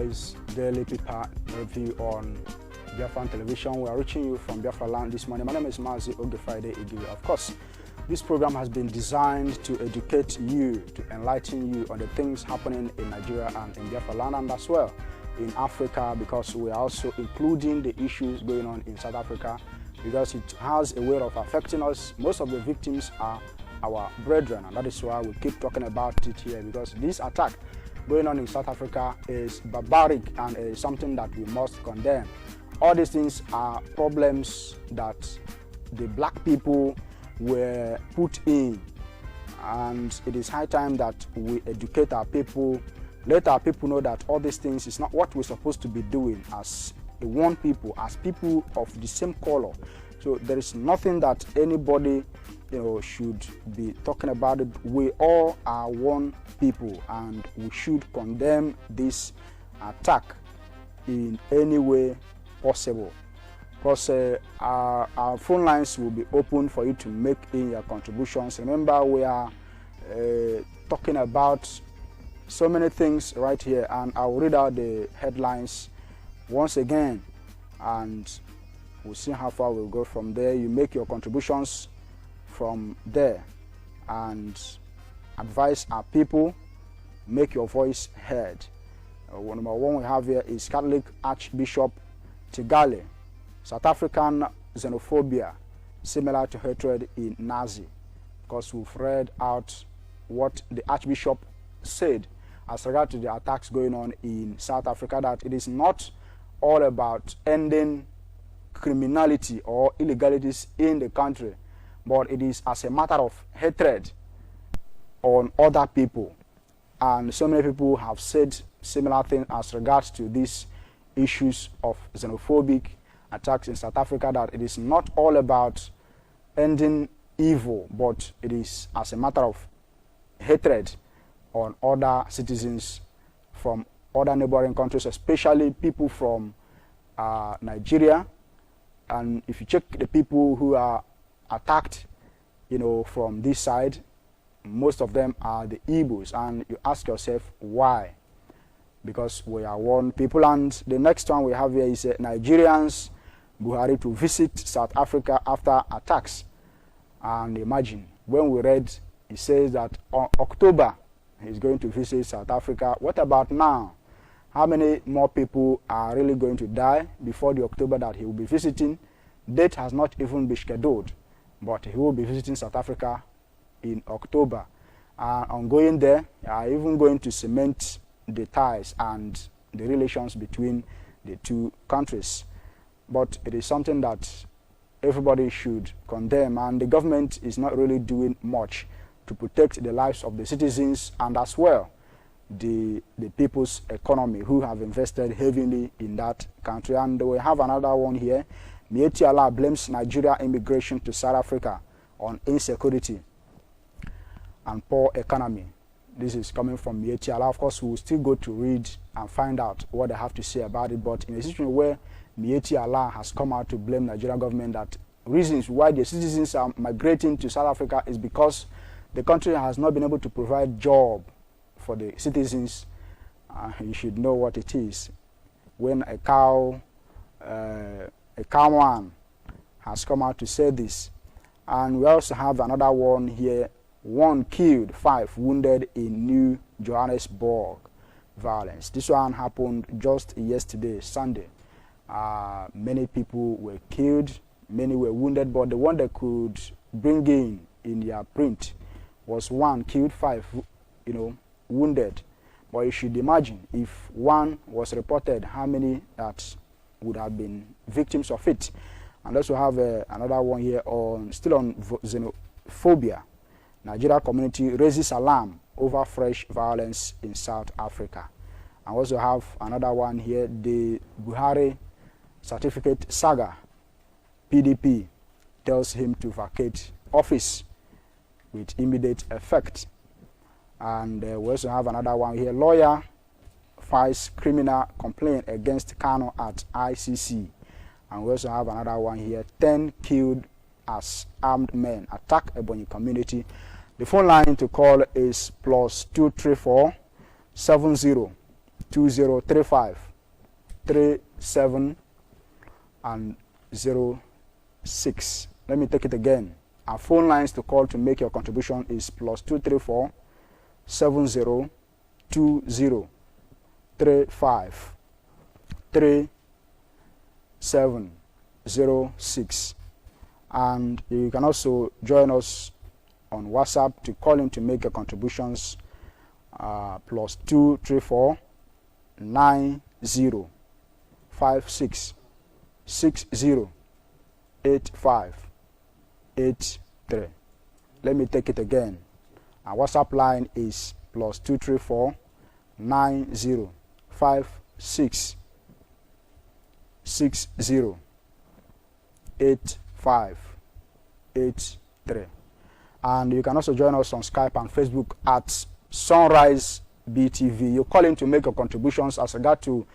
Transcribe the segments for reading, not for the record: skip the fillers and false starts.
guys, daily paper review on Biafra television. We are reaching you from Biafra land this morning. My name is Mazi Friday Igiri. Of course, this program has been designed to educate you, to enlighten you on the things happening in Nigeria and in Biafra land, and as well in Africa, because we are also including the issues going on in South Africa, because it has a way of affecting us. Most of the victims are our brethren, and that is why we keep talking about it here, because this attack going on in South Africa is barbaric and is something that we must condemn. All these things are problems that the black people were put in, and it is high time that we educate our people, let our people know that all these things is not what we're supposed to be doing as a one people, as people of the same color. So there is nothing that anybody should be talking about it. We all are one people, and we should condemn this attack in any way possible. Because our phone lines will be open for you to make in your contributions. Remember, we are talking about so many things right here, and I'll read out the headlines once again, and we'll see how far we'll go from there. You make your contributions from there and advise our people, make your voice heard. Number one we have here is Catholic Archbishop Tigale, South African xenophobia similar to hatred in Nazi. Because we've read out what the Archbishop said as regard to the attacks going on in South Africa, that it is not all about ending criminality or illegalities in the country, but it is as a matter of hatred on other people. And so many people have said similar things as regards to these issues of xenophobic attacks in South Africa, that it is not all about ending evil, but it is as a matter of hatred on other citizens from other neighboring countries, especially people from Nigeria. And if you check the people who are attacked, from this side, most of them are the Igbos, and you ask yourself why? Because we are one people. And the next one we have here is Nigerians Buhari to visit South Africa after attacks. And imagine, when we read, it says that on October he's going to visit South Africa. What about now? How many more people are really going to die before the October that he will be visiting? Date has not even been scheduled, but he will be visiting South Africa in October. On going there, even going to cement the ties and the relations between the two countries. But it is something that everybody should condemn, and the government is not really doing much to protect the lives of the citizens and as well the people's economy who have invested heavily in that country. And we have another one here. Mieti Allah blames Nigeria immigration to South Africa on insecurity and poor economy. This is coming from Mieti Allah. Of course, we will still go to read and find out what they have to say about it. But in a situation where Mieti Allah has come out to blame Nigerian government, that reasons why the citizens are migrating to South Africa is because the country has not been able to provide job for the citizens. You should know what it is. When a cowman has come out to say this. And we also have another one here. 1 killed, 5 wounded in New Johannesburg violence. This one happened just yesterday, Sunday. Many people were killed, many were wounded, but the one they could bring in their print was 1 killed, 5 wounded. But you should imagine, if 1 was reported, how many that would have been victims of it. And also have another one here still on xenophobia. Nigeria community raises alarm over fresh violence in South Africa. And also have another one here, the Buhari certificate saga PDP tells him to vacate office with immediate effect. And we also have another one here, lawyer files criminal complaint against Kano at ICC. And we also have another one here, 10 killed as armed men attack Ebonyi community. The phone line to call is +234 70 2035 37 and 06. Let me take it again. Our phone lines to call to make your contribution is +234 70 20 35 37 06. And you can also join us on WhatsApp to call in to make your contributions, +234 90 56 60 85 83. Let me take it again. Our WhatsApp line is +234 90 56 60 85 83. And you can also join us on Skype and Facebook at Sunrise BTV. You call in to make your contributions as regard to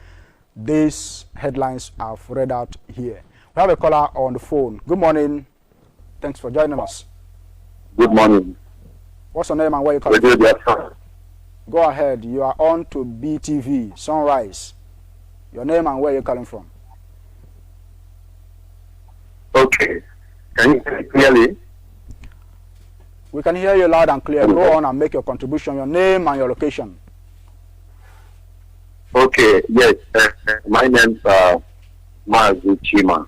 these headlines I've read out here. We have a caller on the phone. Good morning. Thanks for joining us. Good morning. What's your name and where you calling from? Go ahead. You are on to BTV, Sunrise. Your name and where you calling from? Okay. Can you hear me clearly? We can hear you loud and clear. Go on and make your contribution, your name and your location. Okay, yes. My name's Mazi Chima.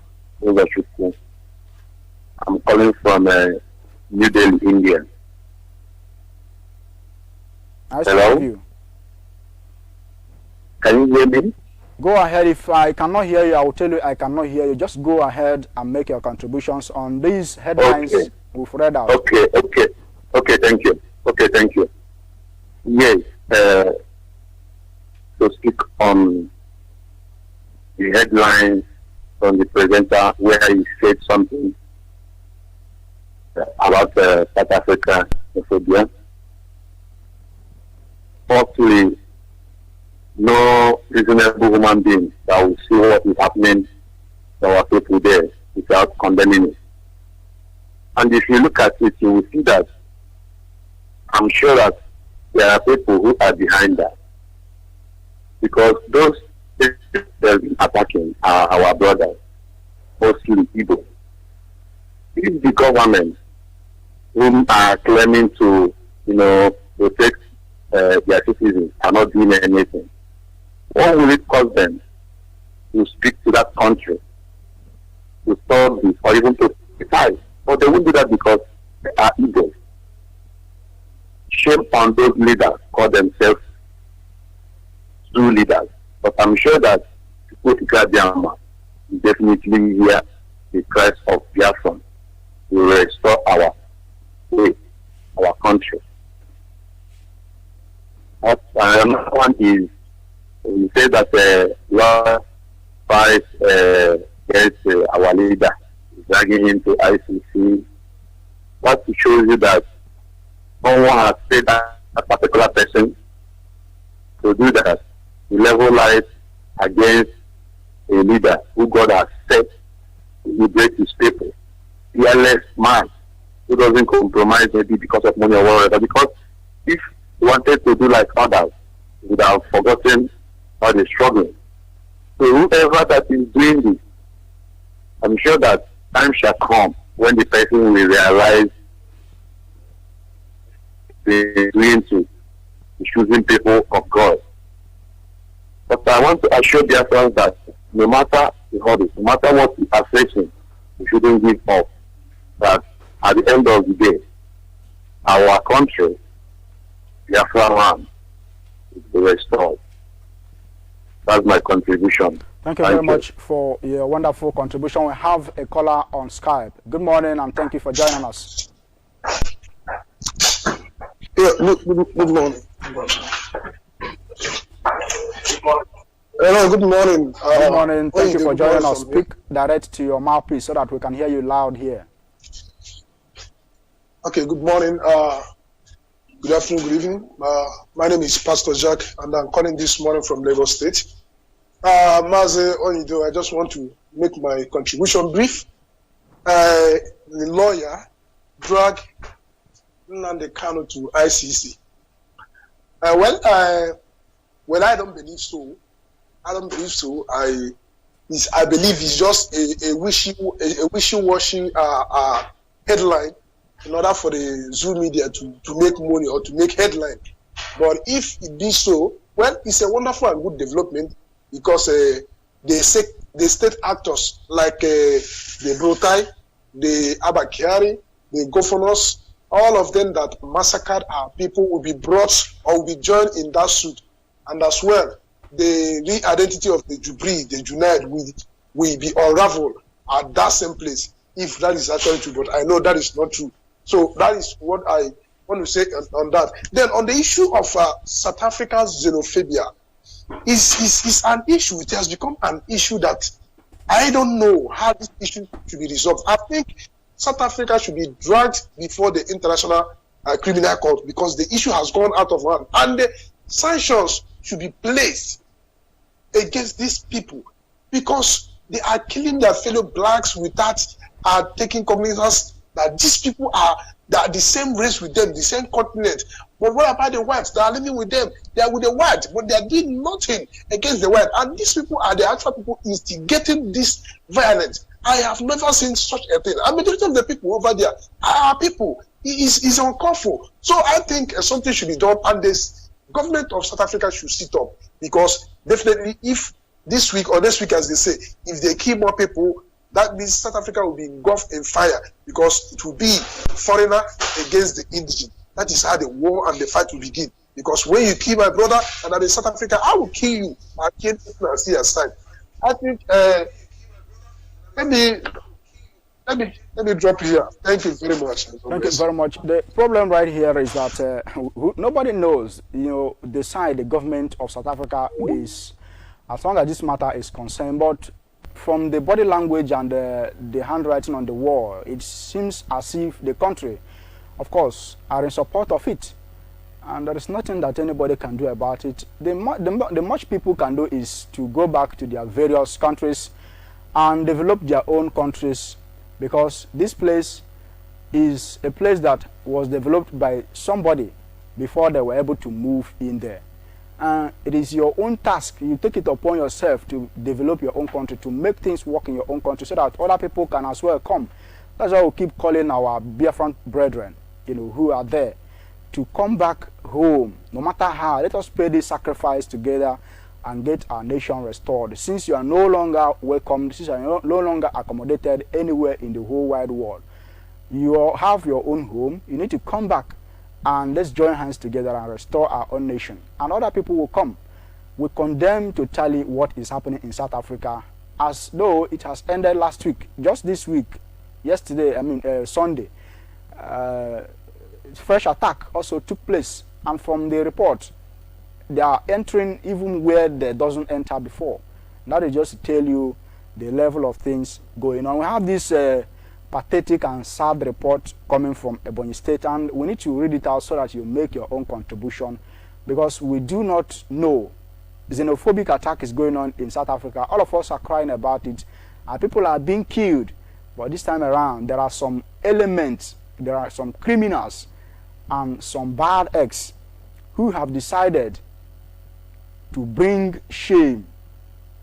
I'm calling from New Delhi, India. Nice to have you. Can you hear me? Go ahead. If I cannot hear you, I will tell you I cannot hear you. Just go ahead and make your contributions on these headlines we've read out. Okay, thank you. Yes, to speak on the headlines from the presenter where he said something about South Africa, xenophobia. Hopefully, no reasonable human being that will see what is happening to our people there without condemning it. And if you look at it, you will see that I'm sure that there are people who are behind that. Because those that have been attacking are our brothers, mostly Igbo. If the government, whom are claiming to, protect their citizens, are not doing anything, what will it cost them to speak to that country, to stop this, or even to decide? But they won't do that because they are Igbo. Shame on those leaders call themselves true leaders. But I'm sure that people in Biafra will definitely hear the cries of Biafra to restore our faith, our country. Another one is, we say that last fight against our leader, dragging him to ICC. That shows you that no one has paid that a particular person to do that, to level life against a leader who God has set to liberate his people. Fearless man who doesn't compromise maybe because of money or whatever. Because if he wanted to do like others, he would have forgotten how they're struggling. So whoever that is doing this, I'm sure that time shall come when the person will realize they're doing to choosing people of God. But I want to assure Biafrans that no matter the hurdles, no matter what we are facing, we shouldn't give up. That at the end of the day, our country, Biafra land, will be restored. That's my contribution. Thank you very much for your wonderful contribution. We have a caller on Skype. Good morning and thank you for joining us. Yeah, good morning. Hello, good morning. Good morning. Thank you for joining us. Speak direct to your mouthpiece so that we can hear you loud here. Okay, good morning. Good afternoon, good evening. My name is Pastor Jack, and I'm calling this morning from Lagos State. Mazi Onido, I just want to make my contribution brief. The lawyer dragged Nnamdi Kanu to ICC. Well, I don't believe so. I don't believe so. I believe it's just a wishy-washy headline in order for the Zoo media to make money or to make headline. But if it be so, well, it's a wonderful and good development because the state actors like the Brotai, the Abakiari, the governors, all of them that massacred our people will be brought or will be joined in that suit. And as well, the re-identity of the Jubri, the Junaid, will be unraveled at that same place, if that is actually true. But I know that is not true. So that is what I want to say on that. Then on the issue of South Africa's xenophobia, is an issue. It has become an issue that I don't know how this issue should be resolved. I think South Africa should be dragged before the International Criminal Court because the issue has gone out of hand. And the sanctions should be placed against these people because they are killing their fellow blacks without taking cognizance that these people are the same race with them, the same continent. But what about the whites? They are living with them. They are with the whites, but they are doing nothing against the white. And these people are the actual people instigating this violence. I have never seen such a thing. And majority of the people over there are people. It is uncalled for. So I think something should be done, and this government of South Africa should sit up because definitely if this week or next week, as they say, if they kill more people, that means South Africa will be engulfed in fire because it will be foreigner against the indigenous. That is how the war and the fight will begin. Because when you kill my brother and I'm in South Africa, I will kill you. I can't see aside. I think let me drop here. Thank you very much. Thank you very much. The problem right here is that nobody knows, the side the government of South Africa is, as long as this matter is concerned. But from the body language and the handwriting on the wall, it seems as if the country, of course, are in support of it. And there is nothing that anybody can do about it. The much people can do is to go back to their various countries and develop their own countries, because this place is a place that was developed by somebody before they were able to move in there. It is your own task. You take it upon yourself to develop your own country, to make things work in your own country so that other people can as well come. That's why we keep calling our Biafran brethren, who are there, to come back home, no matter how. Let us pay this sacrifice together and get our nation restored. Since you are no longer welcomed, since you are no longer accommodated anywhere in the whole wide world, you have your own home. You need to come back and let's join hands together and restore our own nation. And other people will come. We condemn totally what is happening in South Africa, as though it has ended last week. Just this week, yesterday, Sunday, fresh attack also took place. And from the report, they are entering even where they doesn't enter before. That is just to tell you the level of things going on. We have this pathetic and sad report coming from Ebonyi State, and we need to read it out so that you make your own contribution, because we do not know. Xenophobic attack is going on in South Africa. All of us are crying about it, and people are being killed. But this time around, there are some elements, there are some criminals and some bad eggs who have decided to bring shame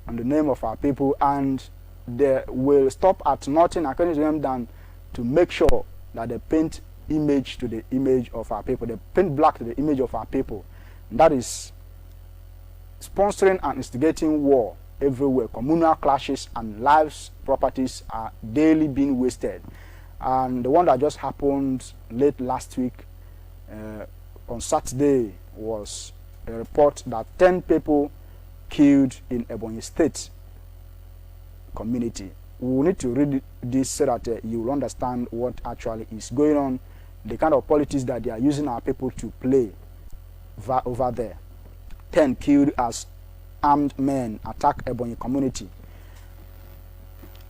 on the name of our people, and they will stop at nothing according to them than to make sure that they paint image to the image of our people. They paint black to the image of our people. And that is sponsoring and instigating war everywhere. Communal clashes and lives, properties are daily being wasted. And the one that just happened late last week on Saturday was a report that 10 people killed in Ebonyi State community. We will need to read this so that you will understand what actually is going on, the kind of politics that they are using our people to play over there. 10 killed as armed men attack Ebonyi community.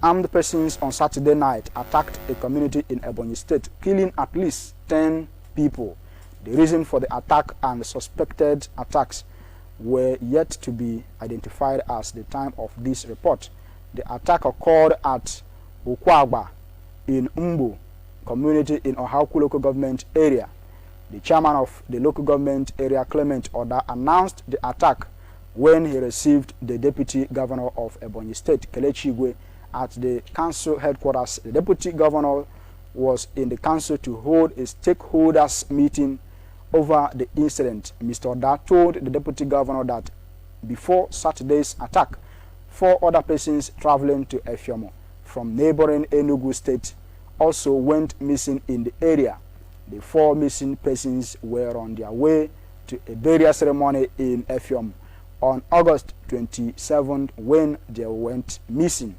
Armed persons on Saturday night attacked a community in Ebonyi State, killing at least 10 people. The reason for the attack and the suspected attacks were yet to be identified as the time of this report. The attack occurred at Ukwagba in Umbu community in Ohauku local government area. The chairman of the local government area, Clement Oda, announced the attack when he received the Deputy Governor of Ebonyi State, Kelechi Igwe, at the council headquarters. The Deputy Governor was in the council to hold a stakeholders meeting over the incident. Mr. Oda told the Deputy Governor that before Saturday's attack, 4 other persons traveling to Efiomo from neighboring Enugu State also went missing in the area. The 4 missing persons were on their way to a burial ceremony in Efiomo on August 27th when they went missing.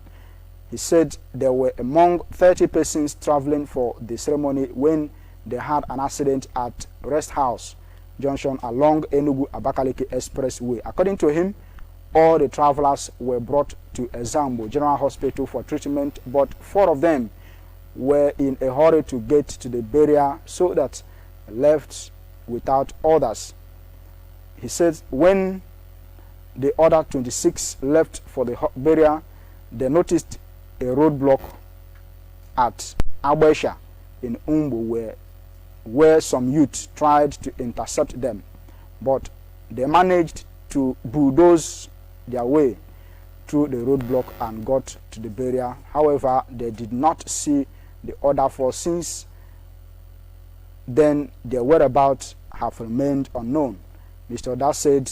He said there were among 30 persons traveling for the ceremony when they had an accident at Rest House Junction along Enugu-Abakaliki Expressway. According to him, all the travelers were brought to Ezambo General Hospital for treatment, but 4 of them were in a hurry to get to the burial, so that left without others. He said when the other 26 left for the burial, they noticed a roadblock at Abesha in Umbu where some youth tried to intercept them, but they managed to bulldoze their way through the roadblock and got to the burial. However, they did not see the other 4 since then. Their whereabouts have remained unknown. Mr. Oda said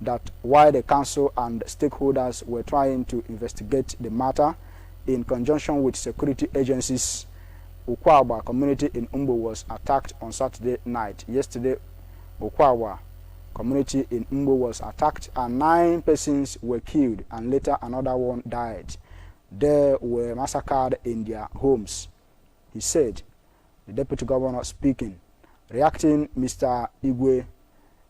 that while the council and stakeholders were trying to investigate the matter in conjunction with security agencies, Ukwawa community in Umbo was attacked on Saturday night. Yesterday, Ukwawa community in Umbo was attacked and 9 persons were killed and later another one died. They were massacred in their homes, he said. The Deputy Governor speaking. Reacting, Mr. Igwe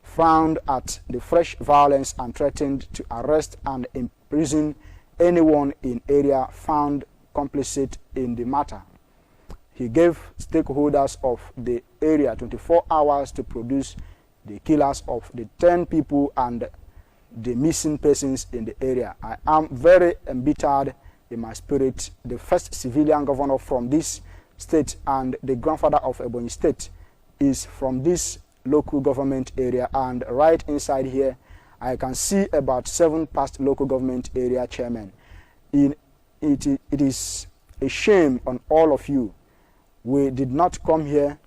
frowned at the fresh violence and threatened to arrest and imprison anyone in area found complicit in the matter. He gave stakeholders of the area 24 hours to produce the killers of the 10 people and the missing persons in the area. I am very embittered in my spirit. The first civilian governor from this state and the grandfather of Ebonyi State is from this local government area, and right inside here I can see about 7 past local government area chairmen. It is a shame on all of you. We did not come here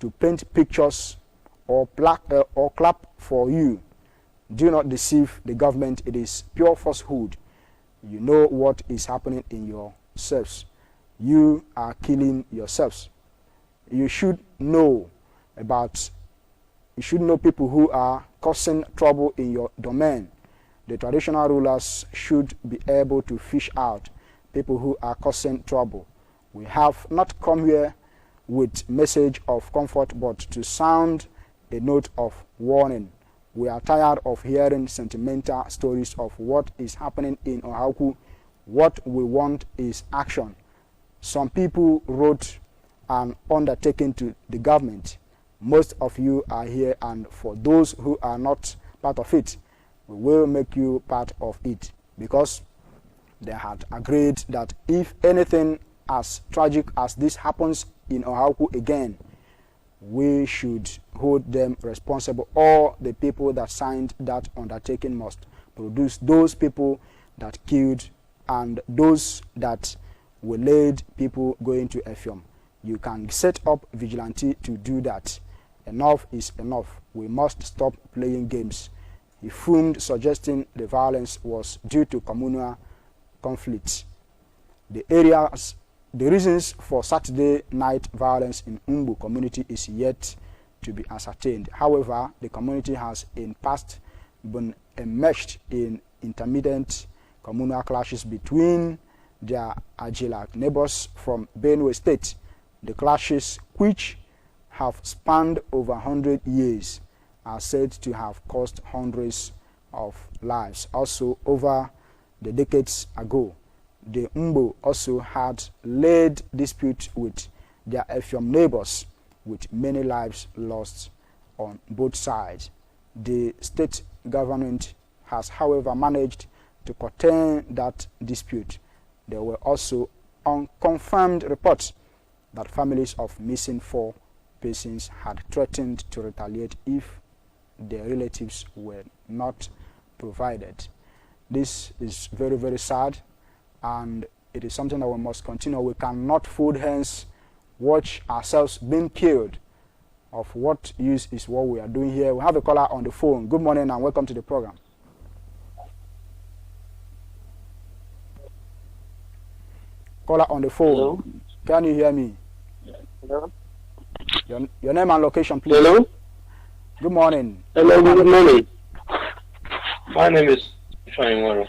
to paint pictures or clap for you. Do not deceive the government. It is pure falsehood. You know what is happening in yourselves. You are killing yourselves. You should know people who are causing trouble in your domain. The traditional rulers should be able to fish out people who are causing trouble. We have not come here with message of comfort, but to sound a note of warning. We are tired of hearing sentimental stories of what is happening in Ohaku. What we want is action. Some people wrote an undertaking to the government. Most of you are here, and for those who are not part of it, we will make you part of it, because they had agreed that if anything as tragic as this happens in Ohaku again, we should hold them responsible. All the people that signed that undertaking must produce those people that killed and those that waylaid people going to Effium. You can set up vigilante to do that. Enough is enough. We must stop playing games. He fumed, suggesting the violence was due to communal conflicts. The reasons for Saturday night violence in Umbu community is yet to be ascertained. However, the community has in past been enmeshed in intermittent communal clashes between their Ajila neighbors from Benue State. The clashes, which have spanned over 100 years, are said to have cost hundreds of lives. Also, over the decades ago, the Umbo also had laid dispute with their Effium neighbors, with many lives lost on both sides. The state government has, however, managed to contain that dispute. There were also unconfirmed reports that families of missing 4 persons had threatened to retaliate if their relatives were not provided. This is very, very sad, and it is something that we must continue. We cannot fold hands, watch ourselves being killed. Of what use is what we are doing here? We have a caller on the phone. Good morning and welcome to the program. Caller on the phone. Hello? Can you hear me? Hello? Your name and location, please. Hello? Good morning. Hello, good morning. My name is Ifeanyi,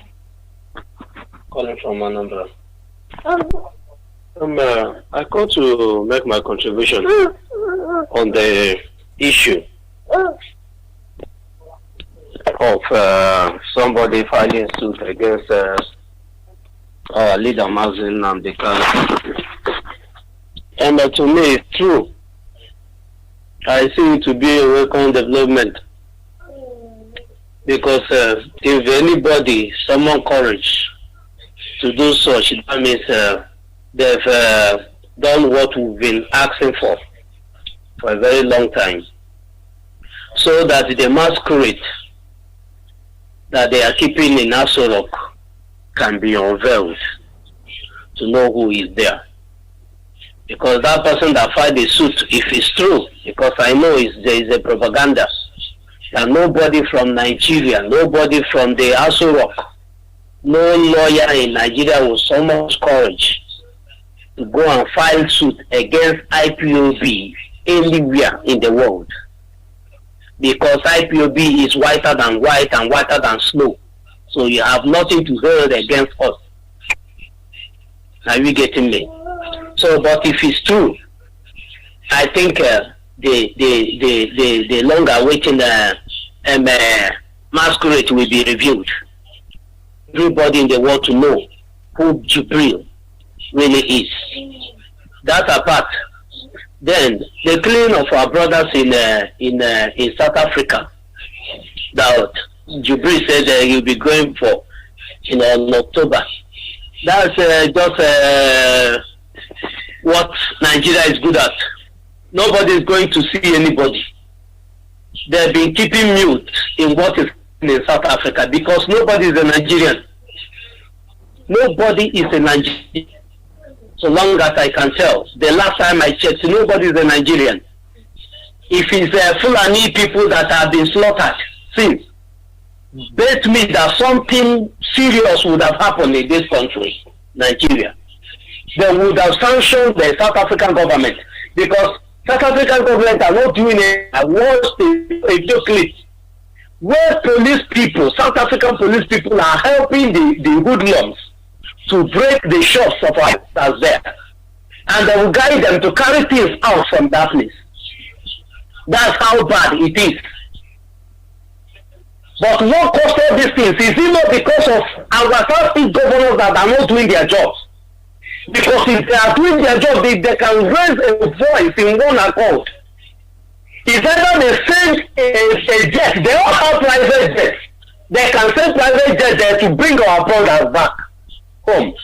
calling from Anambra. I call to make my contribution on the issue of somebody filing suit against our leader Mazin Namdekano. And to me, it's true. I see it to be a welcome development, because if anybody summon courage to do such, that means they've done what we've been asking for a very long time, so that the masquerade that they are keeping in Aso Rock can be unveiled to know who is there. Because that person that filed the suit, if it's true, because I know there is a propaganda that nobody from Nigeria, nobody from the Aso Rock, no lawyer in Nigeria will summon courage to go and file suit against IPOB anywhere in the world. Because IPOB is whiter than white and whiter than snow. So you have nothing to hold against us. Are you getting me? So, but if it's true, I think the long-awaited masquerade will be reviewed. Everybody in the world to know who Jubril really is. That apart, then the killing of our brothers in South Africa, that Jubril said he'll be going for in October. That's just what Nigeria is good at. Nobody is going to see anybody. They've been keeping mute in what is in South Africa because nobody is a Nigerian. Nobody is a Nigerian. So long as I can tell. The last time I checked, nobody is a Nigerian. If it's Fulani people that have been slaughtered since, bet me that something serious would have happened in this country, Nigeria. They would have sanctioned the South African government, because South African government are not doing it. I watched a clip where police people, South African police people, are helping the hoodlums to break the shops of our that's there, and they will guide them to carry things out from that place. That's how bad it is. But what caused all these things? Is it not because of our South East governors that are not doing their jobs? Because if they are doing their job, they can raise a voice in one accord. If ever they send a jet, they all have private jets. They can send private jets there to bring our brothers back home,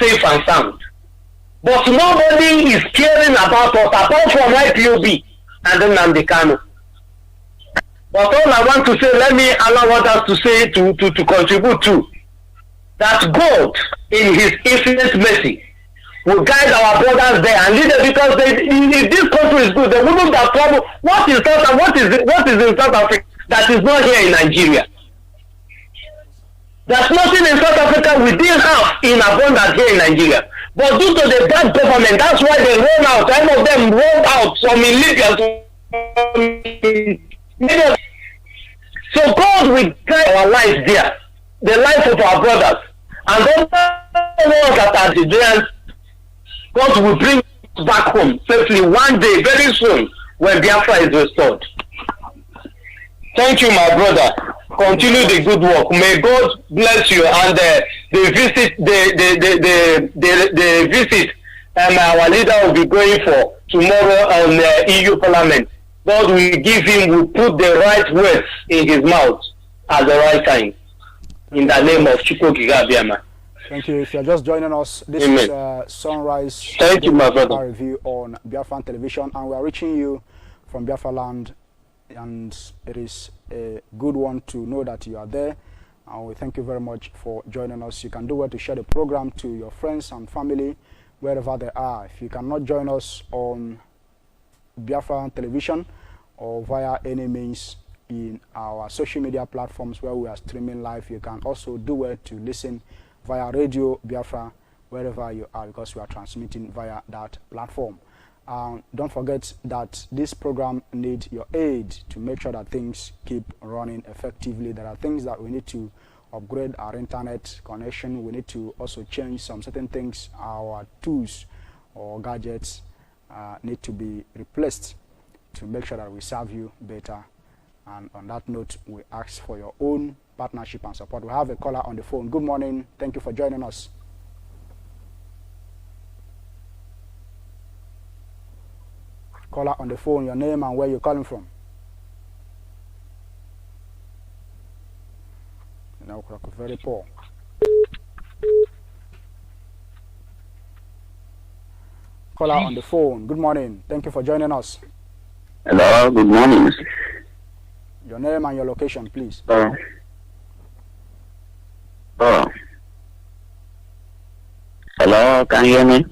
safe and sound. But nobody is caring about us apart from IPOB and then Namdekano. But all I want to say, let me allow others to say, to contribute to, that God, in His infinite mercy, will guide our brothers there and lead them, because if this country is good, they wouldn't have trouble. What is in South Africa that is not here in Nigeria? There's nothing in South Africa we didn't have in abundance here in Nigeria. But due to the bad government, that's why they roll out. Some of them rolled out, some in Libya, so God will guide our lives there, the life of our brothers. And those ones that are Nigerians, God will bring back home safely one day, very soon, when Biafra is restored. Thank you, my brother. Continue the good work. May God bless you. And the visit our leader will be going for tomorrow on EU Parliament. God will give him, will put the right words in his mouth at the right time. In the name of Chukwu Gigabiama. Thank you. If you're just joining us, this Amen. is Sunrise. Thank you, my brother. Review on Biafran Television, and we are reaching you from Biafra land, and it is a good one to know that you are there. And we thank you very much for joining us. You can do well to share the program to your friends and family wherever they are. If you cannot join us on Biafra television or via any means in our social media platforms where we are streaming live, you can also do well to listen via Radio Biafra wherever you are, because we are transmitting via that platform. Don't forget that this program needs your aid to make sure that things keep running effectively. There are things that we need to upgrade our internet connection. We need to also change some certain things. Our tools or gadgets need to be replaced to make sure that we serve you better. And on that note, we ask for your own partnership and support. We have a caller on the phone. Good morning. Thank you for joining us. Caller on the phone, your name and where you're calling from. Now, very poor. Caller on the phone, good morning. Thank you for joining us. Hello, good morning. Your name and your location, please. Hello, can you hear me?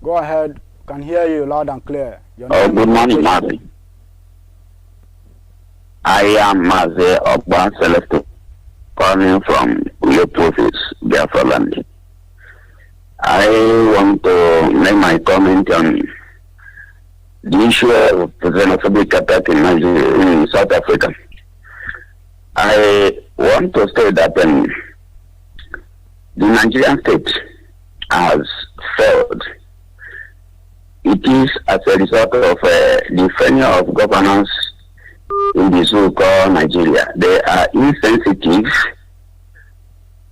Go ahead. Can hear you loud and clear. Your name good morning, Mazi. I am Mazi Ogban Celeste, calling from your province, Biafra land. I want to make my comment on the issue of xenophobic attack in South Africa. I want to say that the Nigerian state has failed. It is as a result of the failure of governance in the so-called Nigeria. They are insensitive.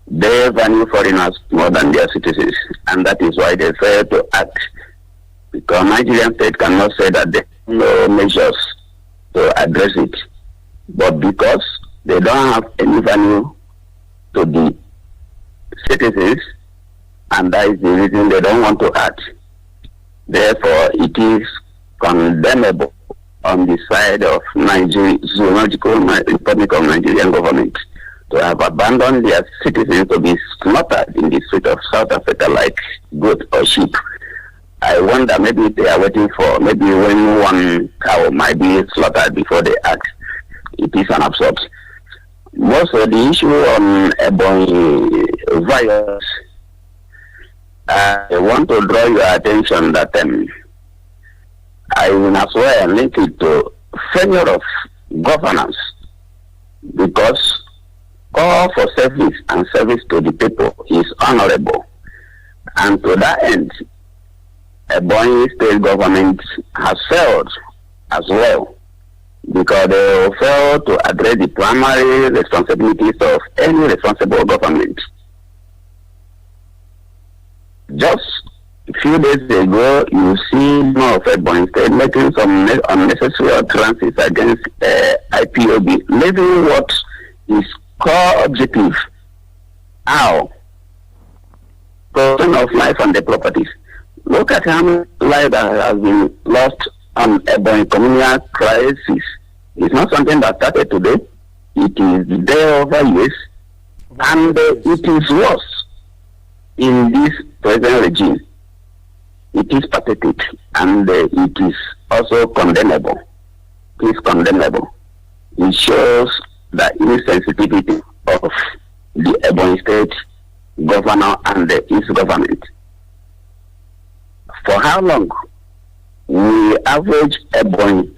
They value foreigners more than their citizens, and that is why they fail to act. Because Nigerian state cannot say that they have no measures to address it, but because they don't have any value to the citizens, and that is the reason they don't want to act. Therefore, it is condemnable on the side of Zoological Republic of Nigerian government to have abandoned their citizens to be slaughtered in the street of South Africa like goat or sheep. I wonder, maybe they are waiting for, maybe when one cow might be slaughtered before they act. It is an absurd. Most of the issue on Ebonyi virus, I want to draw your attention that I will as well link it to failure of governance, because call for service and service to the people is honorable, and to that end, Ebonyi state government has failed as well, because they failed to address the primary responsibilities of any responsible government. Just a few days ago, you see more of Ebonyi state making some unnecessary utterances against IPOB, leaving what is core objective, how protection of life and the properties. Look at how many lives that has been lost on Ebonyi communal crisis. It's not something that started today. It is there over years, and it is worse in this present regime. It is pathetic, and it is also condemnable. It is condemnable. It shows the insensitivity of the Ebonyi state governor and his government. For how long we average Ebonyi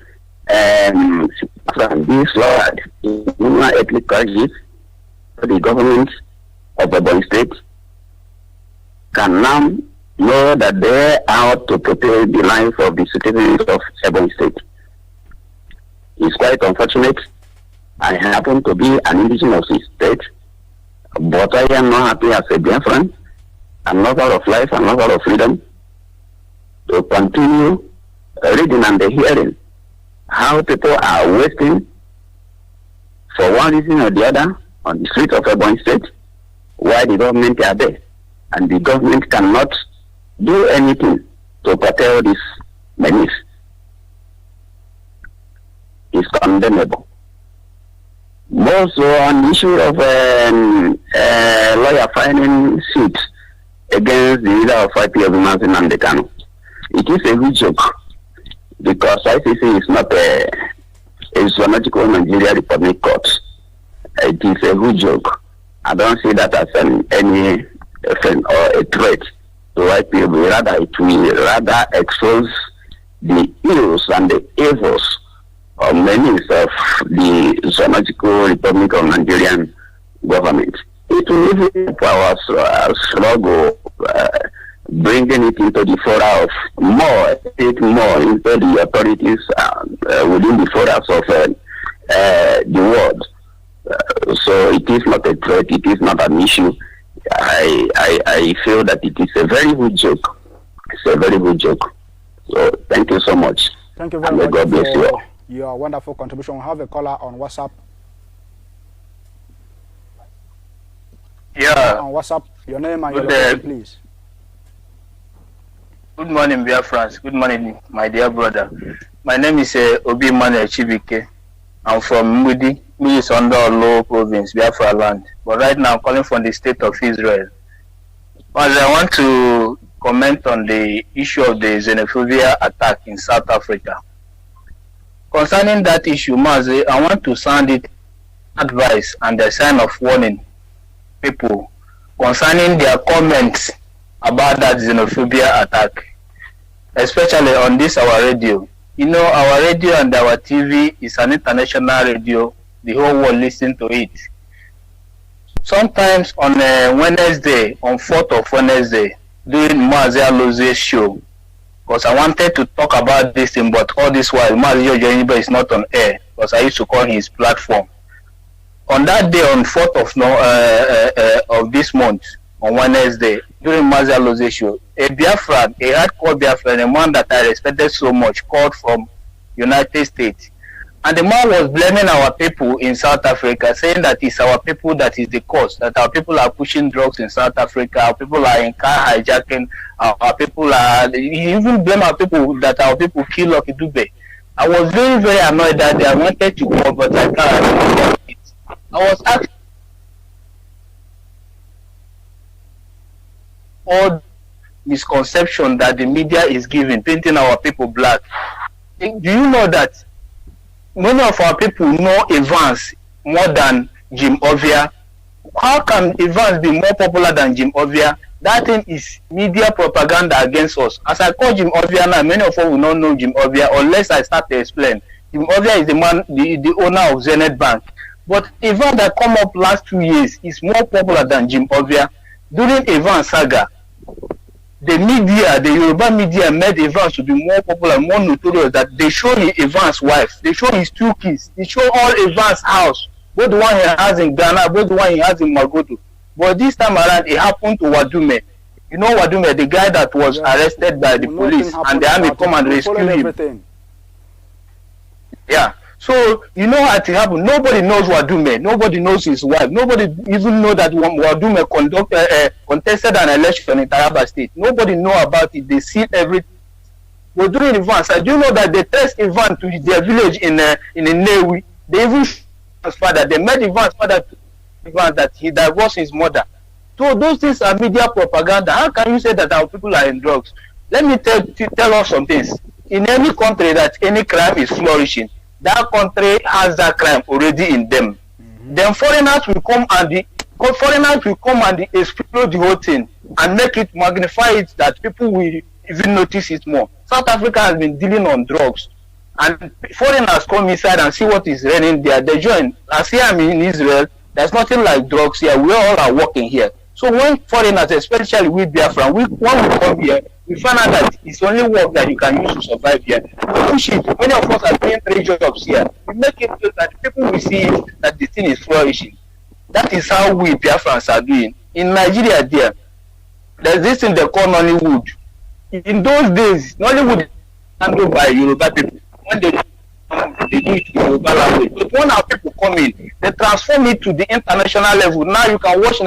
from this Lord in human ethnic crisis, the government of Ebonyi state can now know that they are out to protect the life of the citizens of Ebonyi state. It's quite unfortunate. I happen to be an indigenous of this state, but I am not happy as a Biafran, a lover of life and lover of freedom, to continue reading and hearing how people are wasting for one reason or the other on the streets of Ebonyi state, while the government are there, and the government cannot do anything to curtail this menace. It's condemnable. Also, on the issue of lawyer filing suit against the leader of IPOB, and the Kano, it is a good joke because ICC is not a zoological Nigeria Republic court. It is a good joke. I don't see that as any offense or a threat to IPOB. Rather, it will rather expose the ills and the evils of many of the zoological Republic of Nigerian government. It will even help our struggle, bringing it into the fora of more into the authorities within the fora of the world. So it is not a threat, it is not an issue. I feel that it is a very good joke. It's a very good joke. So thank you so much. Thank you very much. God bless you all. Your wonderful contribution. We have a caller on WhatsApp. Yeah. On WhatsApp, your name and your location, please. Good morning, Biafrans. Good morning, my dear brother. My name is Obi Manuel Chibike. I'm from Mudi, which is under Oluwole province, Biafra land. But right now, I'm calling from the state of Israel. Well, I want to comment on the issue of the xenophobia attack in South Africa. Concerning that issue, Mazi, I want to sound it advice and a sign of warning people concerning their comments about that xenophobia attack, especially on this our radio. You know, our radio and our TV is an international radio. The whole world listens to it. Sometimes on Wednesday, on 4th of Wednesday, during Mazi Aloze's show, because I wanted to talk about this thing, but all this while Mazi Ojeniba is not on air, because I used to call his platform. On that day, on 4th of this month, on Wednesday, during Mazi Aloze's show, a Biafran, a hardcore Biafran, a man that I respected so much, called from United States. And the man was blaming our people in South Africa, saying that it's our people that is the cause, that our people are pushing drugs in South Africa, our people are in car hijacking, our people are, he even blamed our people that our people kill Lucky Dube. I was very, very annoyed that day. I wanted to call, but I can't. I was asked all misconception that the media is giving, painting our people black. Do you know that many of our people know Evans more than Jim Ovia? How can Evans be more popular than Jim Ovia? That thing is media propaganda against us. As I call Jim Ovia now, many of us will not know Jim Ovia unless I start to explain. Jim Ovia is the man, the owner of Zenith Bank. But Evans that come up last 2 years is more popular than Jim Ovia. During Evans saga, the media, the Yoruba media made Evans to be more popular, more notorious, that they show Evans' wife, they show his 2 kids, they show all Evans' house, both the one he has in Ghana, both the one he has in Magodo. But this time around, it happened to Wadume. You know Wadume, the guy that was arrested by the police, and the army come and rescue him. Yeah. So, you know what happened? Nobody knows Wadume. Nobody knows his wife. Nobody even know that Wadume contested an election in Taraba State. Nobody know about it. They see everything. We're doing events. Do you know that they test event to their village in Newi? They even his father. They made events father to event that he divorced his mother. So those things are media propaganda. How can you say that our people are in drugs? Let me tell us some things. In any country that any crime is flourishing, that country has that crime already in them. Then foreigners will come and explode the whole thing and make it, magnify it, that people will even notice it more. South Africa has been dealing on drugs, and foreigners come inside and see what is running there. They join. As here I'm in Israel, there's nothing like drugs here. We all are working here. So when foreigners, especially with Biafra, when we come here, we find out that it's only work that you can use to survive here. We push it. Many of us are doing 3 jobs here. We make it so that people will see that the thing is flourishing. That is how we Biafrans are doing. In Nigeria, there's this thing they call Nollywood. In those days, Nollywood is handled by Yoruba people. When they do it in Yoruba language. But when our people come in, they transform it to the international level. Now you can watch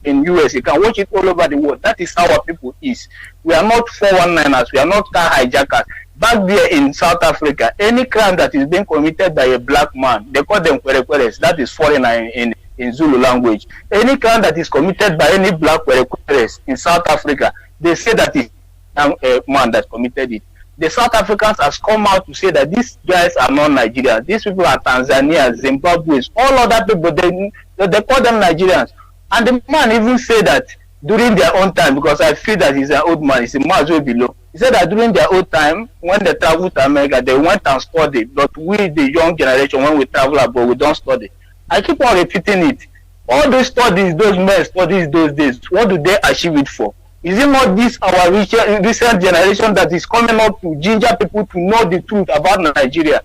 in US, you can watch it all over the world. That is how our people is. We are not 419ers, we are not car hijackers. Back there in South Africa, any crime that is being committed by a black man, they call them kwerekweres. That is foreigner in Zulu language. Any crime that is committed by any black kwerekweres in South Africa, they say that is a man that committed it. The South Africans has come out to say that these guys are not Nigerians. These people are Tanzanians, Zimbabweans, all other people. They call them Nigerians. And the man even said that during their own time, because I feel that he's an old man, he's a man way below. He said that during their own time, when they traveled to America, they went and studied. But we, the young generation, when we travel abroad, we don't study. I keep on repeating it. All those studies, those men studies those days, what do they achieve it for? Is it not this our recent generation that is coming up to ginger people to know the truth about Nigeria?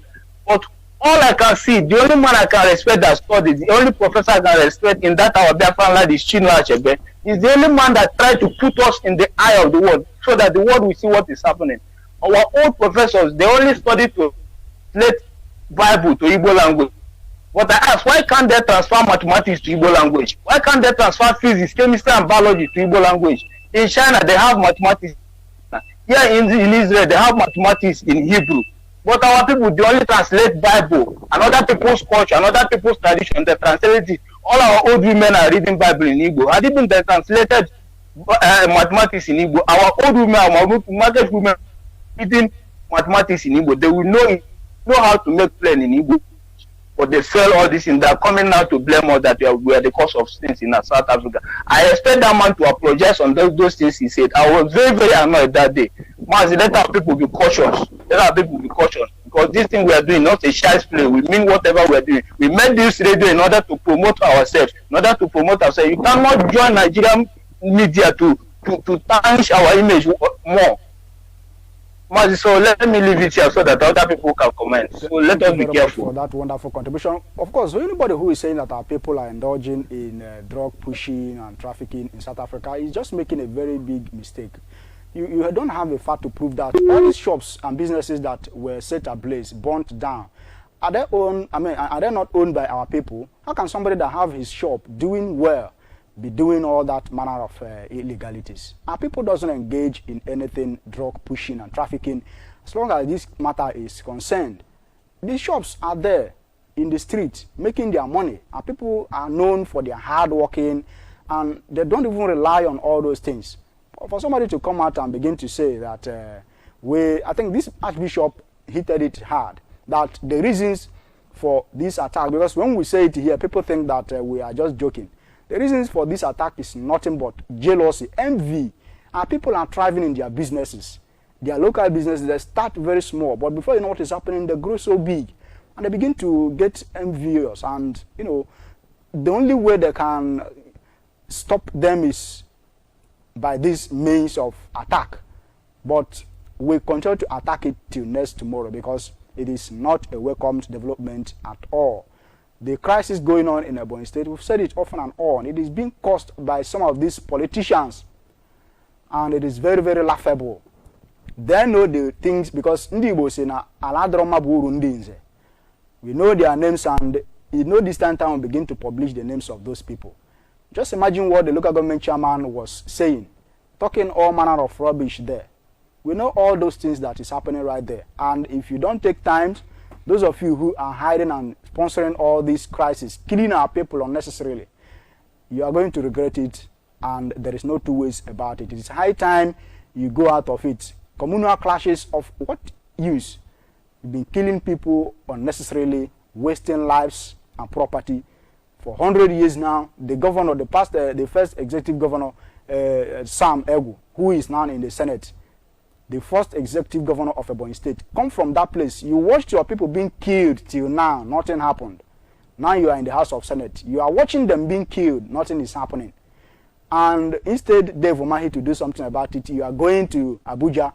But all I can see, the only man I can respect that studies, the only professor I can respect in that our Biafra land is Chinua Achebe. He's the only man that tried to put us in the eye of the world so that the world will see what is happening. Our old professors, they only study to translate Bible to Igbo language. But I ask, why can't they transfer mathematics to Igbo language? Why can't they transfer physics, chemistry, and biology to Igbo language? In China, they have mathematics. Here in Israel, they have mathematics in Hebrew. But our people, they only translate Bible, another people's culture, another people's tradition, they translate it. All our old women are reading Bible in Igbo. Had even they translated mathematics in Igbo, our old women, our market women reading mathematics in Igbo, they will know how to make plan in Igbo. But they fail all this, and they're coming now to blame us that we are the cause of things in South Africa. I expect that man to apologize on those things he said. I was very, very annoyed that day. Man, let our people be cautious. Let our people be cautious. Because this thing we are doing, not a child's play. We mean whatever we are doing. We made this radio in order to promote ourselves. In order to promote ourselves. You cannot join Nigerian media to tarnish our image more. So let me leave it here so that other people can comment. So let us be careful. For that wonderful contribution. Of course, anybody who is saying that our people are indulging in drug pushing and trafficking in South Africa is just making a very big mistake. You don't have a fact to prove that. All these shops and businesses that were set ablaze, burnt down, are they not owned by our people? How can somebody that have his shop doing well be doing all that manner of illegalities? Our people doesn't engage in anything drug pushing and trafficking as long as this matter is concerned. These shops are there in the street making their money. Our people are known for their hard working and they don't even rely on all those things. For somebody to come out and begin to say that I think this Archbishop hit it hard, that the reasons for this attack, because when we say it here, people think that we are just joking. The reasons for this attack is nothing but jealousy, envy. Our people are thriving in their businesses. Their local businesses, they start very small, but before you know what is happening, they grow so big. And they begin to get envious. And, the only way they can stop them is by this means of attack. But we continue to attack it till next tomorrow because it is not a welcomed development at all. The crisis going on in Ebonyi State, we've said it often and on, it is being caused by some of these politicians. And it is very, very laughable. They know the things because Ndibo say na aladroma buru ndinze. We know their names and this time we begin to publish the names of those people. Just imagine what the local government chairman was saying, talking all manner of rubbish there. We know all those things that is happening right there. And if you don't take time, those of you who are hiding and sponsoring all these crises, killing our people unnecessarily, you are going to regret it, and there is no two ways about it. It is high time you go out of it. Communal clashes of what use? You've been killing people unnecessarily, wasting lives and property for 100 years now. The governor, the first executive governor, Sam Egu, who is now in the Senate, the first executive governor of Ebonyi State, come from that place. You watched your people being killed till now, nothing happened. Now you are in the House of Senate. You are watching them being killed, nothing is happening. And instead, Dave Umahi to do something about it, you are going to Abuja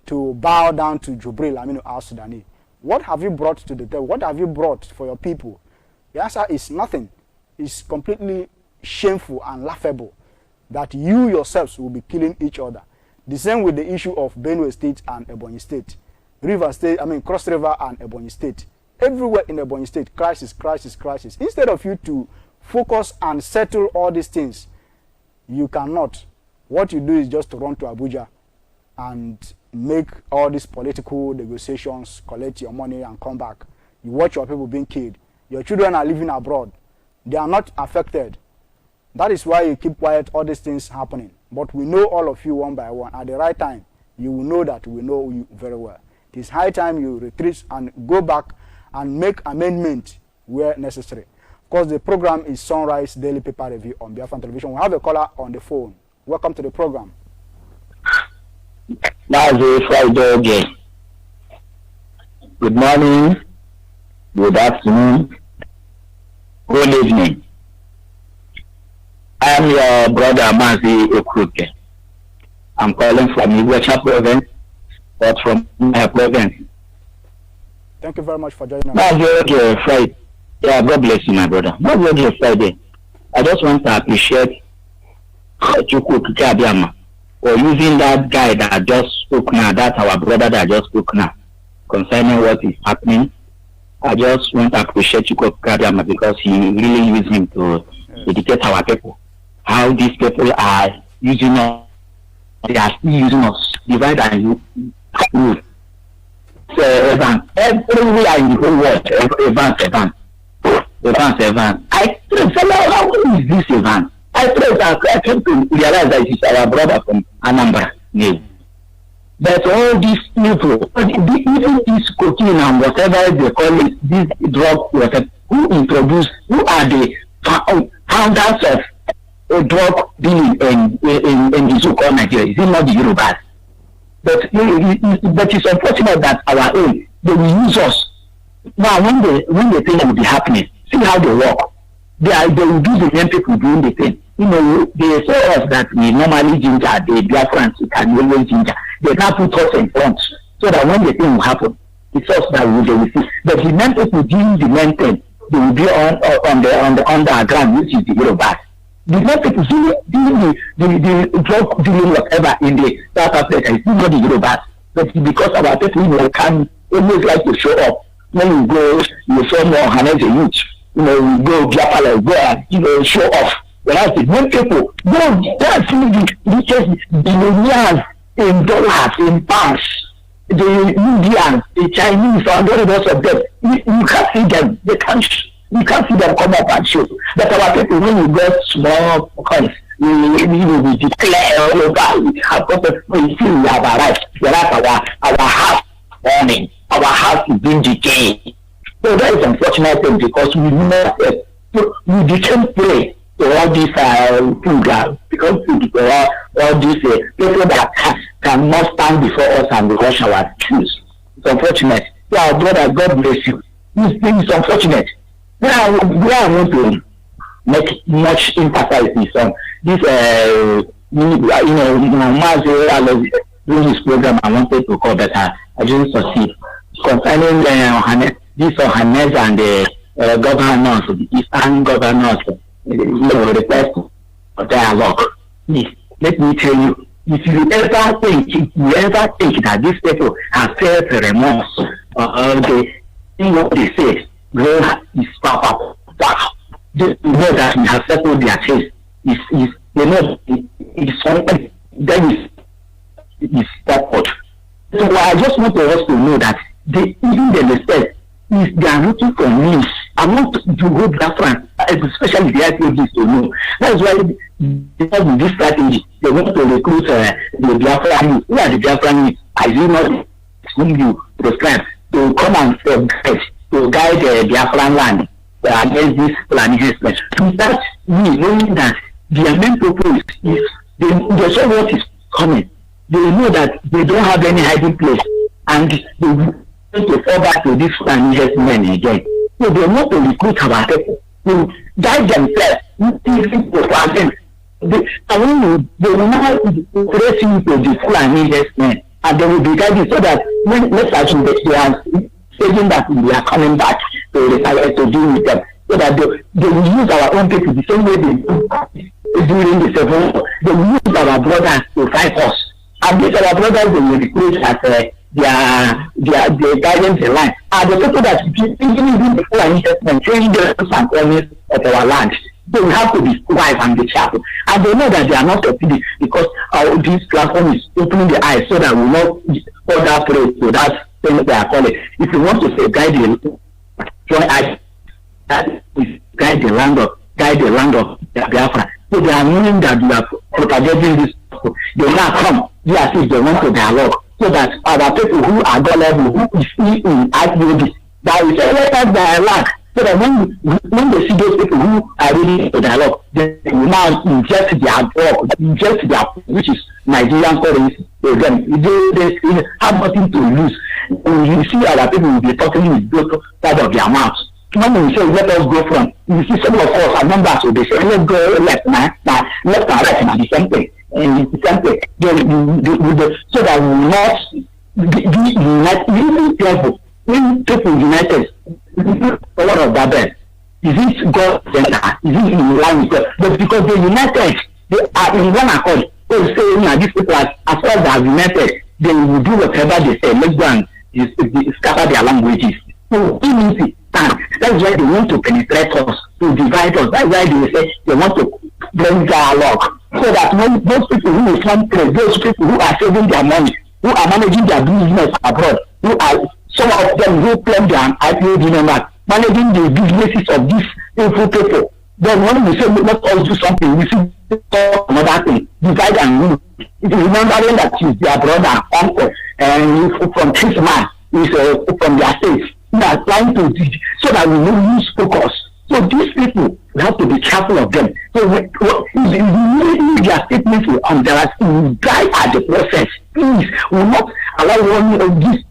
to bow down to Jubril Aminu al-Sudani. What have you brought to the table? What have you brought for your people? The answer is nothing. It's completely shameful and laughable that you yourselves will be killing each other. The same with the issue of Benue State and Ebonyi State. Cross River and Ebonyi State. Everywhere in Ebonyi State, crisis, crisis, crisis. Instead of you to focus and settle all these things, you cannot. What you do is just to run to Abuja and make all these political negotiations, collect your money and come back. You watch your people being killed. Your children are living abroad. They are not affected. That is why you keep quiet, all these things happening. But we know all of you one by one. At the right time, you will know that we know you very well. It is high time you retreat and go back and make amendment where necessary. Of course, the program is Sunrise Daily Paper Review on Biafra Television. We have a caller on the phone. Welcome to the program. That's a Friday again. Good morning, good afternoon, good evening. I am your brother Mazi Okruke. I'm calling from Iwacha province, but from my province. Thank you very much for joining us. Mazi Friday. Yeah, God bless you, my brother. Mazi Friday. I just want to appreciate Chukwu Abiyama for using that guy that just spoke now, that's our brother that just spoke now, concerning what is happening. I just want to appreciate Chukwu Abiyama because he really used him to educate our people. How these people are using us, they are still using us, divide and rule. So, everywhere in the whole world, Evans. I said, how is this Evans? I came to realize that it's our brother from Anambra. But all these people, even this cocaine and whatever they call it, this drug, whatever, who are the founders of drug dealing in the so-called Nigeria? Is it not the Yorubas? But it's unfortunate that our own, they will use us. Now, when the thing will be happening, see how they work. They will do the young people doing the thing. You know, they say us that we normally ginger, the Biafrans, we can always ginger. They now put us in front so that when the thing will happen, it's us that they will see. But the men people doing the main thing, they will be on the underground, which is the Yorubas. The men people doing the drug dealing whatever in the South Africa is not the Yorubas. But because our people, you know, can always like to show up. When you go, you show more Hanese youth. You know, we go Biafra, go and, you know, show off. Whereas the young people, that's the richest billionaires in dollars, in pounds. The Indians, the Chinese, and all the rest of them. You can't see them. You can't see them come up and show. But our people, when you get small coins, we declare all over. We feel we have arrived. Whereas our house warning, our house is being decayed. So that is unfortunate thing because we never said. So we became prey to all these food because all these people that cannot stand before us and wash our shoes. It's unfortunate. Yeah, brother, God bless you. This thing is unfortunate. Now, I want to make much emphasis on this, Mazi, during this program, I wanted to call that I didn't succeed. Concerning this Ohanes and the governors, the Eastern governors, request for dialogue. Please, let me tell you, if you ever think that these people have felt remorse or they think what they say, God is powerful. They know that we have settled their case. They know it's something that is forward. So I just want us to know that even the respect is they are looking for news. I want to go Biafran, especially the IPOBs to know. That's why because with this strategy, they want to recruit the Biafran youth. Who are the Biafran youth? I do not whom you prescribe to come and to guide the Biafran land against this plantation. Without me knowing that their main purpose is they saw what is coming. They know that they don't have any hiding place and they want to fall back to this men again. So they want to recruit our people to guide themselves, even to them. They will now press you to the Fulani men and they will be guided so that when let's assume they are saying that we are coming back to deal with them, so that they will use our own people the same way they do during the Civil War. They will use our brothers to fight us. And these our brothers they will recruit as their guidance in line. And the people that even before an investment change the and promise of our land, So we have to be wise and be careful. And they know that they are not succeeding because this platform is opening the eyes so that we will not fall that prey to that thing they are calling. If you want to say guide the join us, that is guide the land of Biafra. So they are knowing that we are propagating this. They will not come. They are saying they want to dialogue. So that our people who are God level, who is in IPOD, that we say let us dialogue. So that when they see those people who are ready to dialogue, they will now inject their drug, which is Nigerian currency. They have nothing to lose. When you see our people will be talking with both sides of their mouths. When we say let us go from, you see some of us are members, so they say let's go left and right now, the same thing. And it's the same thing. So that we will not be united, really careful. When people united, a lot of that then. Is it God center? Is it in line with God? But because they united, they are in one accord. They say, these people, as far as they are united, they will do whatever they say. Let's go and scatter their languages. So unity stand. That's why they want to penetrate us, to divide us. That's why they say they want to bring dialogue. So that when those people who will come trade, those people who are saving their money, who are managing their business abroad, who are some of them who claim their IPOD number, managing the businesses of these evil people. Then when we say let us do something, we see another thing, divide and rule. Remembering that is their brother, uncle, and from this man is from their states. We are trying to so that we will lose focus. So these people, we have to be careful of them. So we need their statements on their guide at the process. Please, we will not allow one of this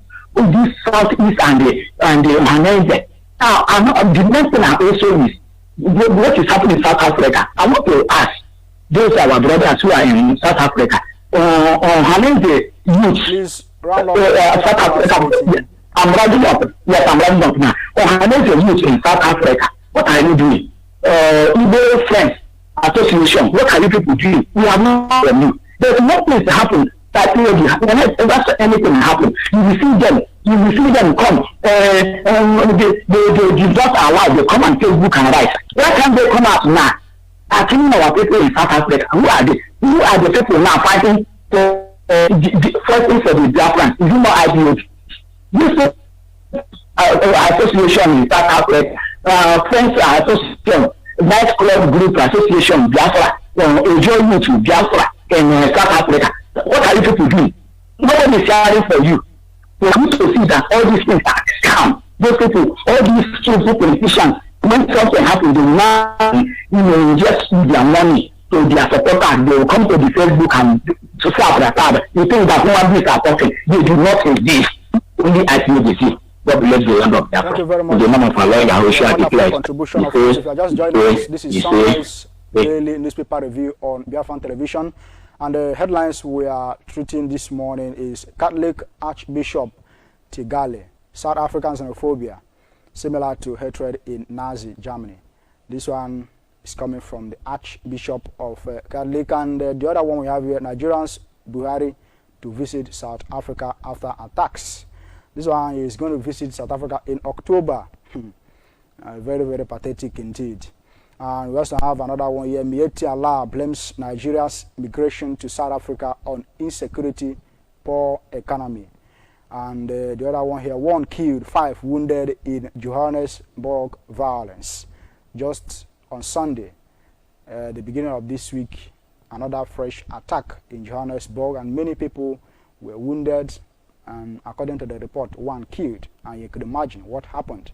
Southeast and the Manenge. Now, the next thing I also is what is happening in South Africa. I want to ask those our brothers who are in South Africa. Hanenge youth. Please round up. South Africa. I'm rounding up. Yes, I'm rounding up now. Hanenge youth in South Africa. What are you doing? Igbo Friends Association. What are you people doing? We have not from you. There's no place to happen. That whenever anything happen, you will see them come. They do not allow. They come on Facebook and write. Why can't they come out now? Attacking our people in South Africa. Who are they? Who are the people now fighting for fighting for the Biafrans? Is it not IPOD? This association in South Africa, Friends Association, Night Club Group Association, Biafra, Enjoy Youth Biafra in South Africa. What are you people doing? Nobody is sharing for you. We need to see that all these things are scam. Those people, all these stupid politicians, when something happens, they now inject their money to their supporters. They will come to the Facebook and to say their father. You think that human beings are talking? They do not exist. Only IPOD. God bless the land of Biafra. Thank you very much. The name of our Lord, Yahushua, contribution of course. If you are just joining us, this is Sunrise Daily Newspaper Review on Biafran Television. And the headlines we are treating this morning is Catholic Archbishop Tigale, South African xenophobia, similar to hatred in Nazi Germany. This one is coming from the Archbishop of Catholic. And the other one we have here, Nigerians Buhari to visit South Africa after attacks. This one is going to visit South Africa in October. Very, very pathetic indeed. And we also have another one here. Mieti Allah blames Nigeria's migration to South Africa on insecurity, poor economy. And the other one here, 1 killed, 5 wounded in Johannesburg violence. Just on Sunday, the beginning of this week, another fresh attack in Johannesburg, and many people were wounded. And according to the report, 1 killed. And you could imagine what happened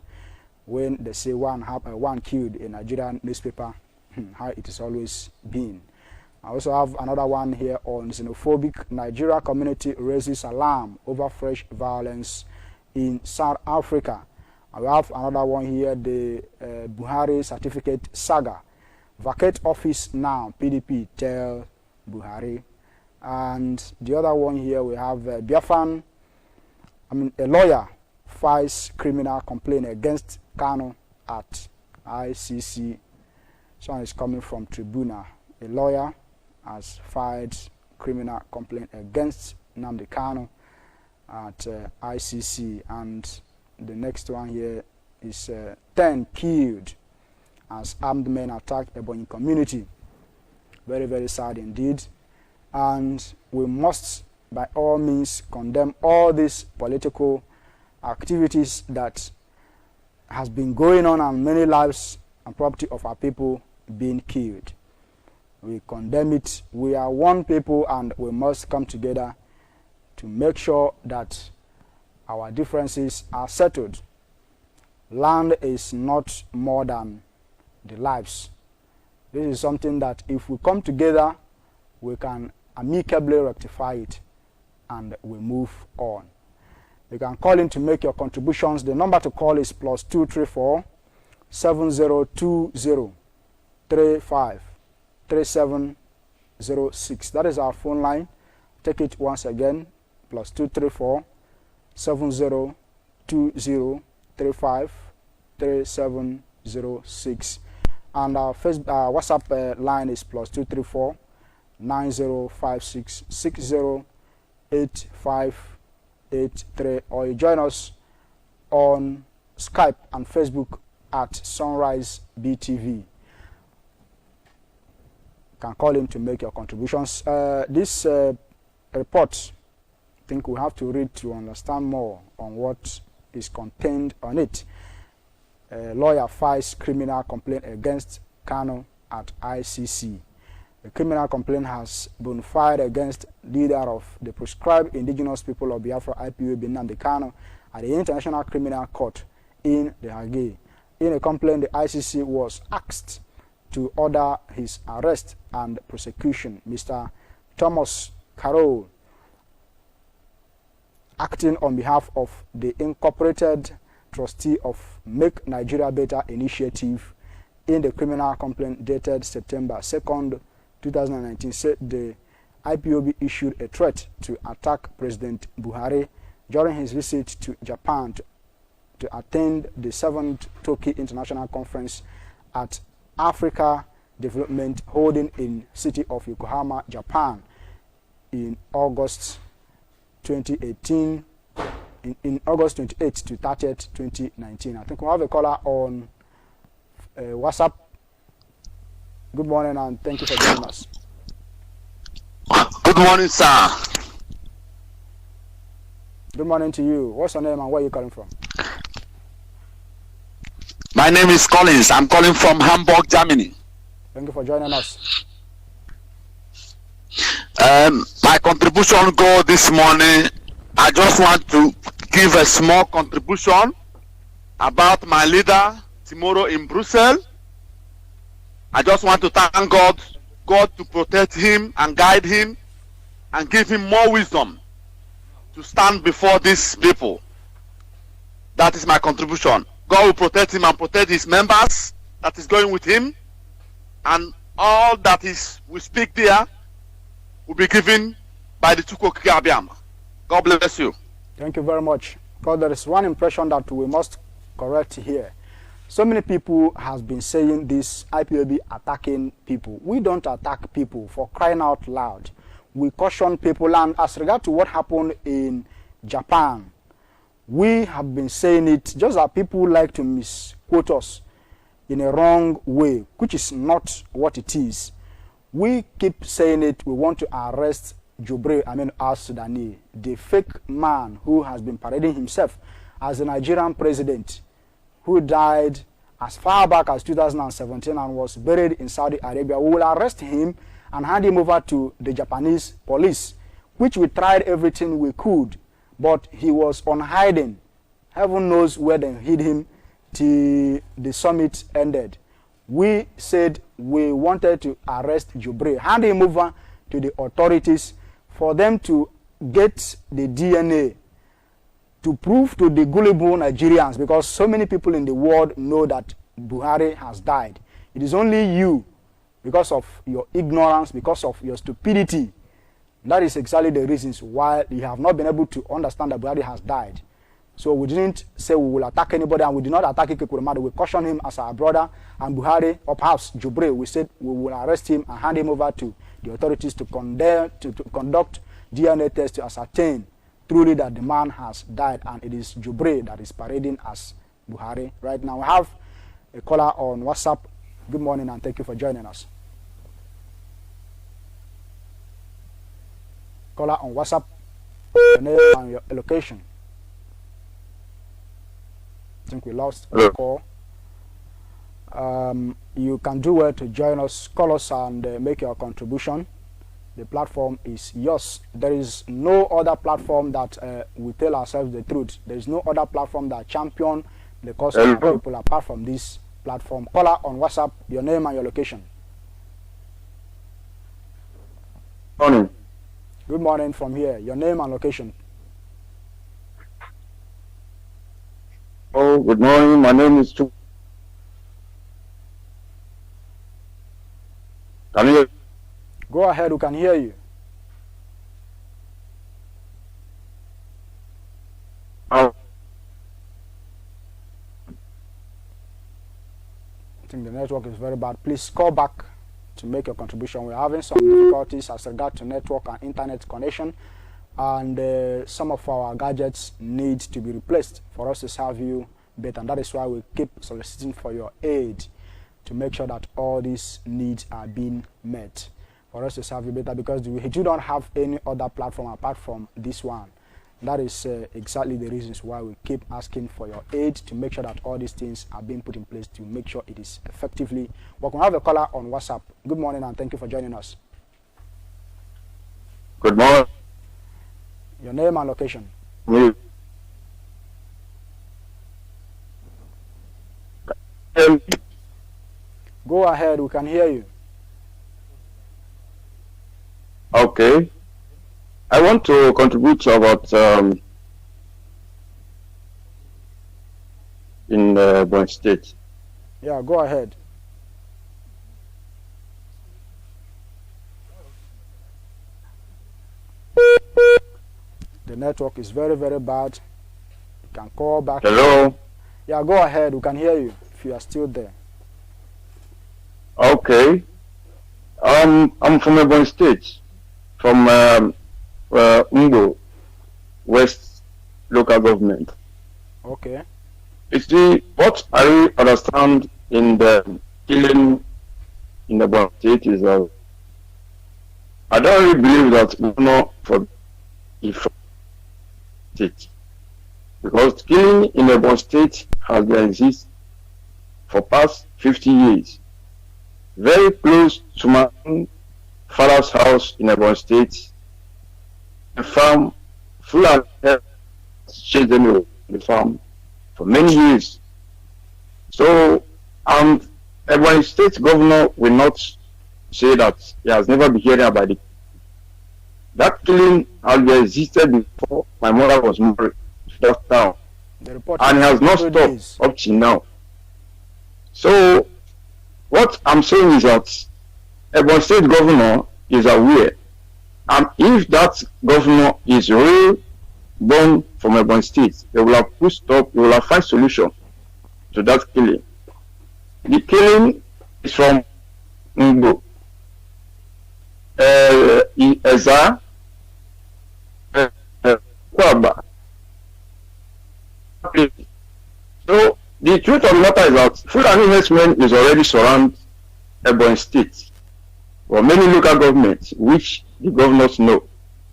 when they say one killed in Nigerian newspaper, how it has always been. I also have another one here on xenophobic. Nigeria community raises alarm over fresh violence in South Africa. I have another one here, the Buhari certificate saga. Vacate office now, PDP tell Buhari. And the other one here we have a lawyer files criminal complaint against Kano at ICC. Someone is coming from Tribuna. A lawyer has filed criminal complaint against Nnamdi Kanu at ICC. And the next one here is 10 killed as armed men attacked Ebonyi community. Very, very sad indeed. And we must, by all means, condemn all these political activities that has been going on and many lives and property of our people being killed. We condemn it. We are one people and we must come together to make sure that our differences are settled. Land is not more than the lives. This is something that if we come together, we can amicably rectify it and we move on. You can call in to make your contributions. The number to call is +234 7020 35 3706. That is our phone line. Take it once again, +234 7020 35 3706. And our WhatsApp line is +234 9056 608583, or you join us on Skype and Facebook at Sunrise BTV. You can call in to make your contributions. This report, I think we have to read to understand more on what is contained on it. A lawyer files criminal complaint against Kano at ICC. The criminal complaint has been filed against leader of the proscribed indigenous people of Biafra IPOB Nnamdi Kano at the International Criminal Court in The Hague. In a complaint, the ICC was asked to order his arrest and prosecution. Mr. Thomas Carroll, acting on behalf of the incorporated trustee of Make Nigeria Better initiative, in the criminal complaint dated September 2nd, 2019, said the IPOB issued a threat to attack President Buhari during his visit to Japan to attend the 7th Tokyo International Conference at Africa Development holding in city of Yokohama, Japan in August 2018, in August 28th to 30th, 2019. I think we have a caller on WhatsApp. Good morning and thank you for joining us. Good morning, sir. Good morning to you. What's your name and where are you calling from? My name is Collins. I'm calling from Hamburg, Germany. Thank you for joining us. My contribution goal this morning, I just want to give a small contribution about my leader tomorrow in Brussels. I just want to thank God to protect him and guide him and give him more wisdom to stand before these people. That is my contribution. God will protect him and protect his members that is going with him, and all that is we speak there will be given by the Chukwuokike Abiyama. God bless you. Thank you very much. Because there is one impression that we must correct here. So many people has been saying this IPOB attacking people. We don't attack people, for crying out loud. We caution people, and as regard to what happened in Japan, we have been saying it, just that people like to misquote us in a wrong way, which is not what it is. We keep saying it. We want to arrest Jubre, al-Sudani, the fake man who has been parading himself as the Nigerian president, who died as far back as 2017 and was buried in Saudi Arabia. We will arrest him and hand him over to the Japanese police, which we tried everything we could, but he was on hiding. Heaven knows where they hid him till the summit ended. We said we wanted to arrest Jubre, hand him over to the authorities for them to get the DNA to prove to the gullible Nigerians, because so many people in the world know that Buhari has died. It is only you, because of your ignorance, because of your stupidity. That is exactly the reasons why you have not been able to understand that Buhari has died. So we didn't say we will attack anybody, and we did not attack Ikekuremadu. We cautioned him as our brother, and Buhari, or perhaps Jubre, we said we will arrest him and hand him over to the authorities to conduct DNA tests to ascertain truly that the man has died, and it is Jubre that is parading as Buhari right now. We have a caller on WhatsApp. Good morning and thank you for joining us. Caller on WhatsApp, your name and your location. I think we lost the call. You can do well to join us, call us and make your contribution. The platform is yours. There is no other platform that we tell ourselves the truth. There is no other platform that champion the cause of our people apart from this platform. Caller on WhatsApp, your name and your location. Morning. Good morning from here. Your name and location. Oh, good morning. My name is Chu. Can you? Go ahead, we can hear you. I think the network is very bad. Please call back to make your contribution. We're having some difficulties as regard to network and internet connection, and some of our gadgets need to be replaced for us to serve you better, and that is why we keep soliciting for your aid to make sure that all these needs are being met for us to serve you better, because we do not have any other platform apart from this one. That is exactly the reasons why we keep asking for your aid to make sure that all these things are being put in place to make sure it is effectively. We can have a caller on WhatsApp. Good morning and thank you for joining us. Good morning. Your name and location. Go ahead, we can hear you. Okay. I want to contribute about in Borno State. Yeah, go ahead. The network is very, very bad. You can call back. Hello. Yeah, go ahead. We can hear you if you are still there. Okay. I'm from Borno State, from Umbo West local government. Okay. You see, what I really understand in the killing in the Borno State is I don't really believe that for state, because killing in the Borno State has been exist for past 50 years. Very close to my father's house in the Borno State, a farm full of chased them away the farm for many years. So, and Ebonyi State governor will not say that he has never been hearing about it. That killing has existed before my mother was married to that town, and has not stopped up till now. So, what I'm saying is that Ebonyi State governor is aware, and if that governor is really born from Ebonyi State, they will have put stop, they will have find solution to that killing. The killing is from Ngbo, Eza, Kwaba. So the truth of the matter is that Fulani herdsmen is already surround Ebonyi State for many local governments, which the governors know,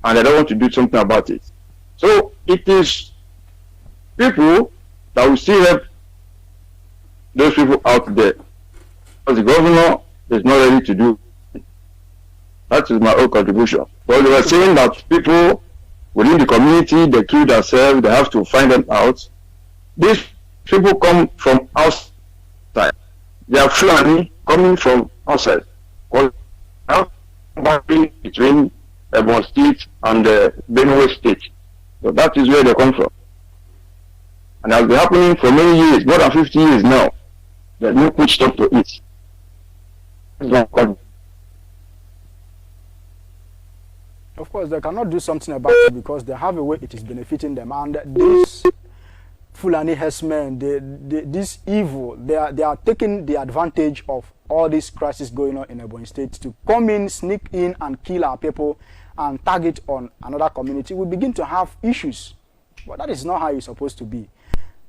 and they don't want to do something about it. So it is people that will still help those people out there, because the governor is not ready to do. That is my own contribution. But they were saying that people within the community, they kill themselves, they have to find them out. These people come from outside. They are Fulani coming from outside. Well, between Ebonyi State and the Benue State. So that is where they come from. And has been happening for many years, more than 50 years now. There's no quick stop to it. Of course, they cannot do something about it because they have a way it is benefiting them. And these Fulani herdsmen, this evil, they are taking the advantage of all this crisis going on in Ebonyi State to come in, sneak in, and kill our people and target on another community. We begin to have issues, but that is not how it's supposed to be.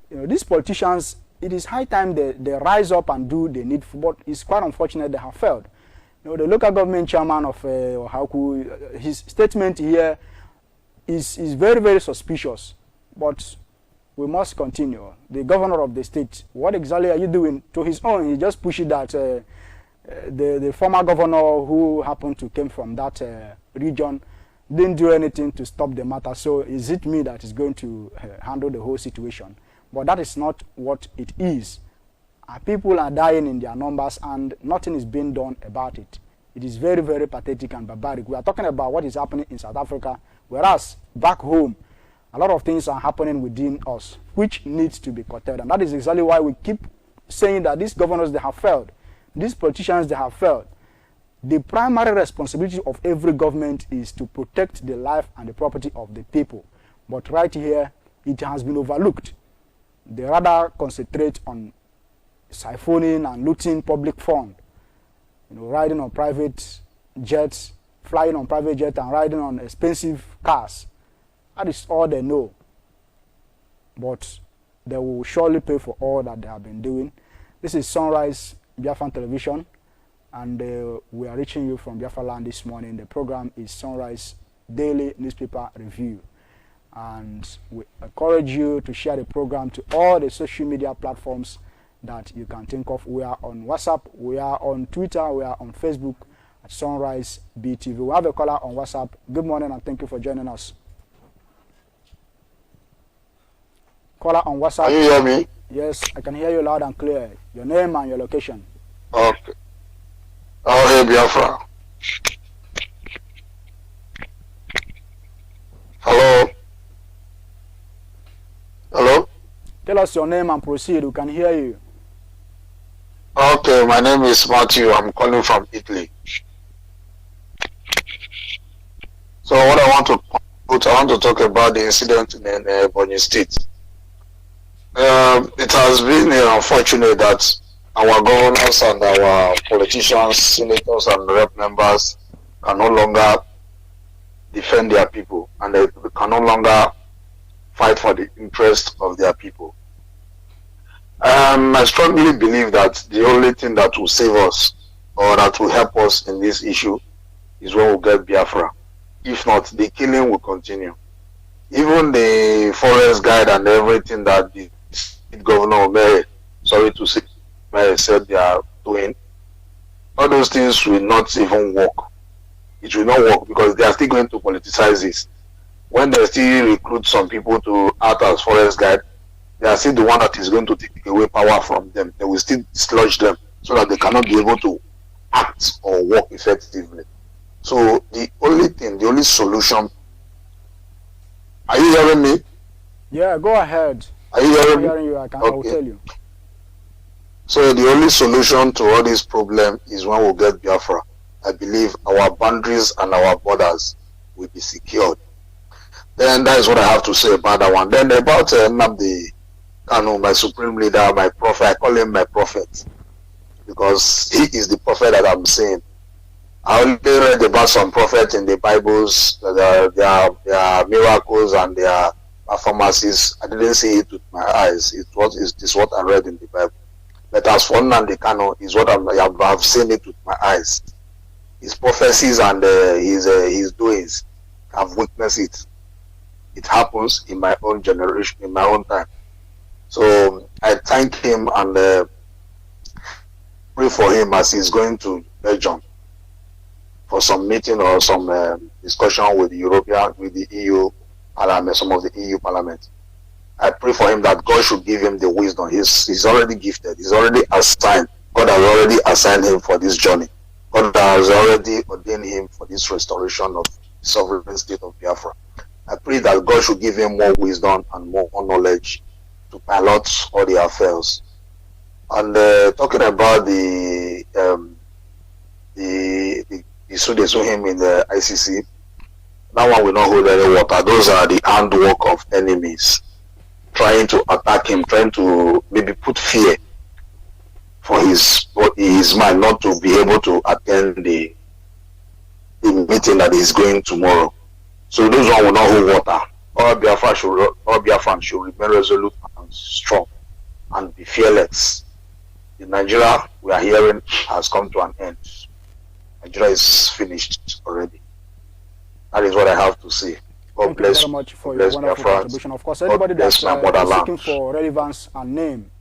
You know, these politicians it is high time they rise up and do the needful, but it's quite unfortunate they have failed. You know, the local government chairman of Ohaku, his statement here is very, very suspicious, but we must continue. The governor of the state, what exactly are you doing? To his own, he just pushed that the former governor who happened to came from that region didn't do anything to stop the matter. So is it me that is going to handle the whole situation? But that is not what it is. People are dying in their numbers and nothing is being done about it. It is very, very pathetic and barbaric. We are talking about what is happening in South Africa, whereas back home, a lot of things are happening within us, which needs to be curtailed. And that is exactly why we keep saying that these governors, they have failed. These politicians, they have failed. The primary responsibility of every government is to protect the life and the property of the people. But right here, it has been overlooked. They rather concentrate on siphoning and looting public funds. You know, riding on private jets, flying on private jets and riding on expensive cars. That is all they know. But they will surely pay for all that they have been doing. This is Sunrise Biafra Television, and we are reaching you from Biafra land this morning. The program is Sunrise Daily Newspaper Review. And we encourage you to share the program to all the social media platforms that you can think of. We are on WhatsApp, we are on Twitter, we are on Facebook at Sunrise BTV. We have a caller on WhatsApp. Good morning and thank you for joining us. Caller on WhatsApp. Can you hear me? Yes, I can hear you loud and clear. Your name and your location. Okay. Oh, hey, Biafra. Hello? Hello? Tell us your name and proceed. We can hear you. Okay, my name is Matthew. I'm calling from Italy. So what I want to talk about the incident in Ebonyi State. It has been unfortunate that our governors and our politicians, senators and rep members can no longer defend their people, and they can no longer fight for the interest of their people. I strongly believe that the only thing that will save us or that will help us in this issue is when we get Biafra. If not, the killing will continue. Even the forest guide and everything that the Governor Mary, sorry to say, Mary said they are doing, all those things will not even work. It will not work because they are still going to politicize this. When they still recruit some people to act as forest guide, they are still the one that is going to take away power from them. They will still dislodge them so that they cannot be able to act or work effectively. So the only thing, the only solution. Are you hearing me? Yeah, go ahead. Are you hearing me? I'm hearing you. I will tell you. So the only solution to all this problem is when we get Biafra. I believe our boundaries and our borders will be secured. Then that is what I have to say about that one. Then about Nnamdi Kanu, my supreme leader, my prophet, I call him my prophet because he is the prophet that I'm saying. I only read about some prophets in the Bibles, their miracles and their performances. I didn't see it with my eyes. It is what I read in the Bible. But as for Nnamdi Kanu, is what I've seen it with my eyes. His prophecies and his doings, I've witnessed it. It happens in my own generation, in my own time. So I thank him and pray for him as he's going to Belgium for some meeting or some discussion with the EU Parliament, some of the EU Parliament. I pray for him that God should give him the wisdom. He's already gifted. He's already assigned. God has already assigned him for this journey. God has already ordained him for this restoration of the sovereign state of Biafra. I pray that God should give him more wisdom and more knowledge to pilot all the affairs. And talking about the issue they saw him in the ICC, that one will not hold any water. Those are the handwork of enemies trying to attack him, trying to maybe put fear for his mind not to be able to attend the meeting that is going tomorrow. So those one will not hold water. All Biafran should remain resolute and strong. and be fearless. The Nigeria we are hearing has come to an end. Nigeria is finished already. That is what I have to say. God bless you very much for your wonderful contribution. Of course, anybody that's looking for relevance and name,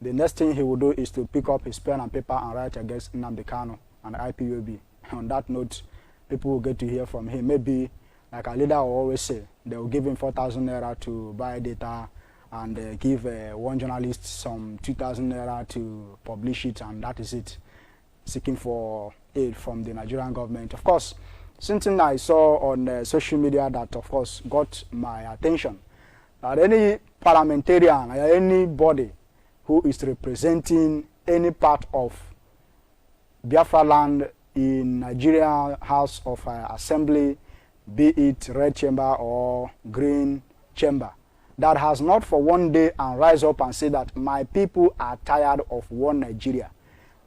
the next thing he will do is to pick up his pen and paper and write against Nnamdi Kanu and IPOB. On that note, people will get to hear from him. Maybe, like our leader will always say, they will give him 4,000 naira to buy data and give one journalist some 2,000 naira to publish it, and that is it, seeking for aid from the Nigerian government. Of course, something I saw on social media that, of course, got my attention, that any parliamentarian or anybody who is representing any part of Biafra land in Nigeria House of Assembly, be it red chamber or green chamber, that has not for one day and rise up and say that my people are tired of one Nigeria,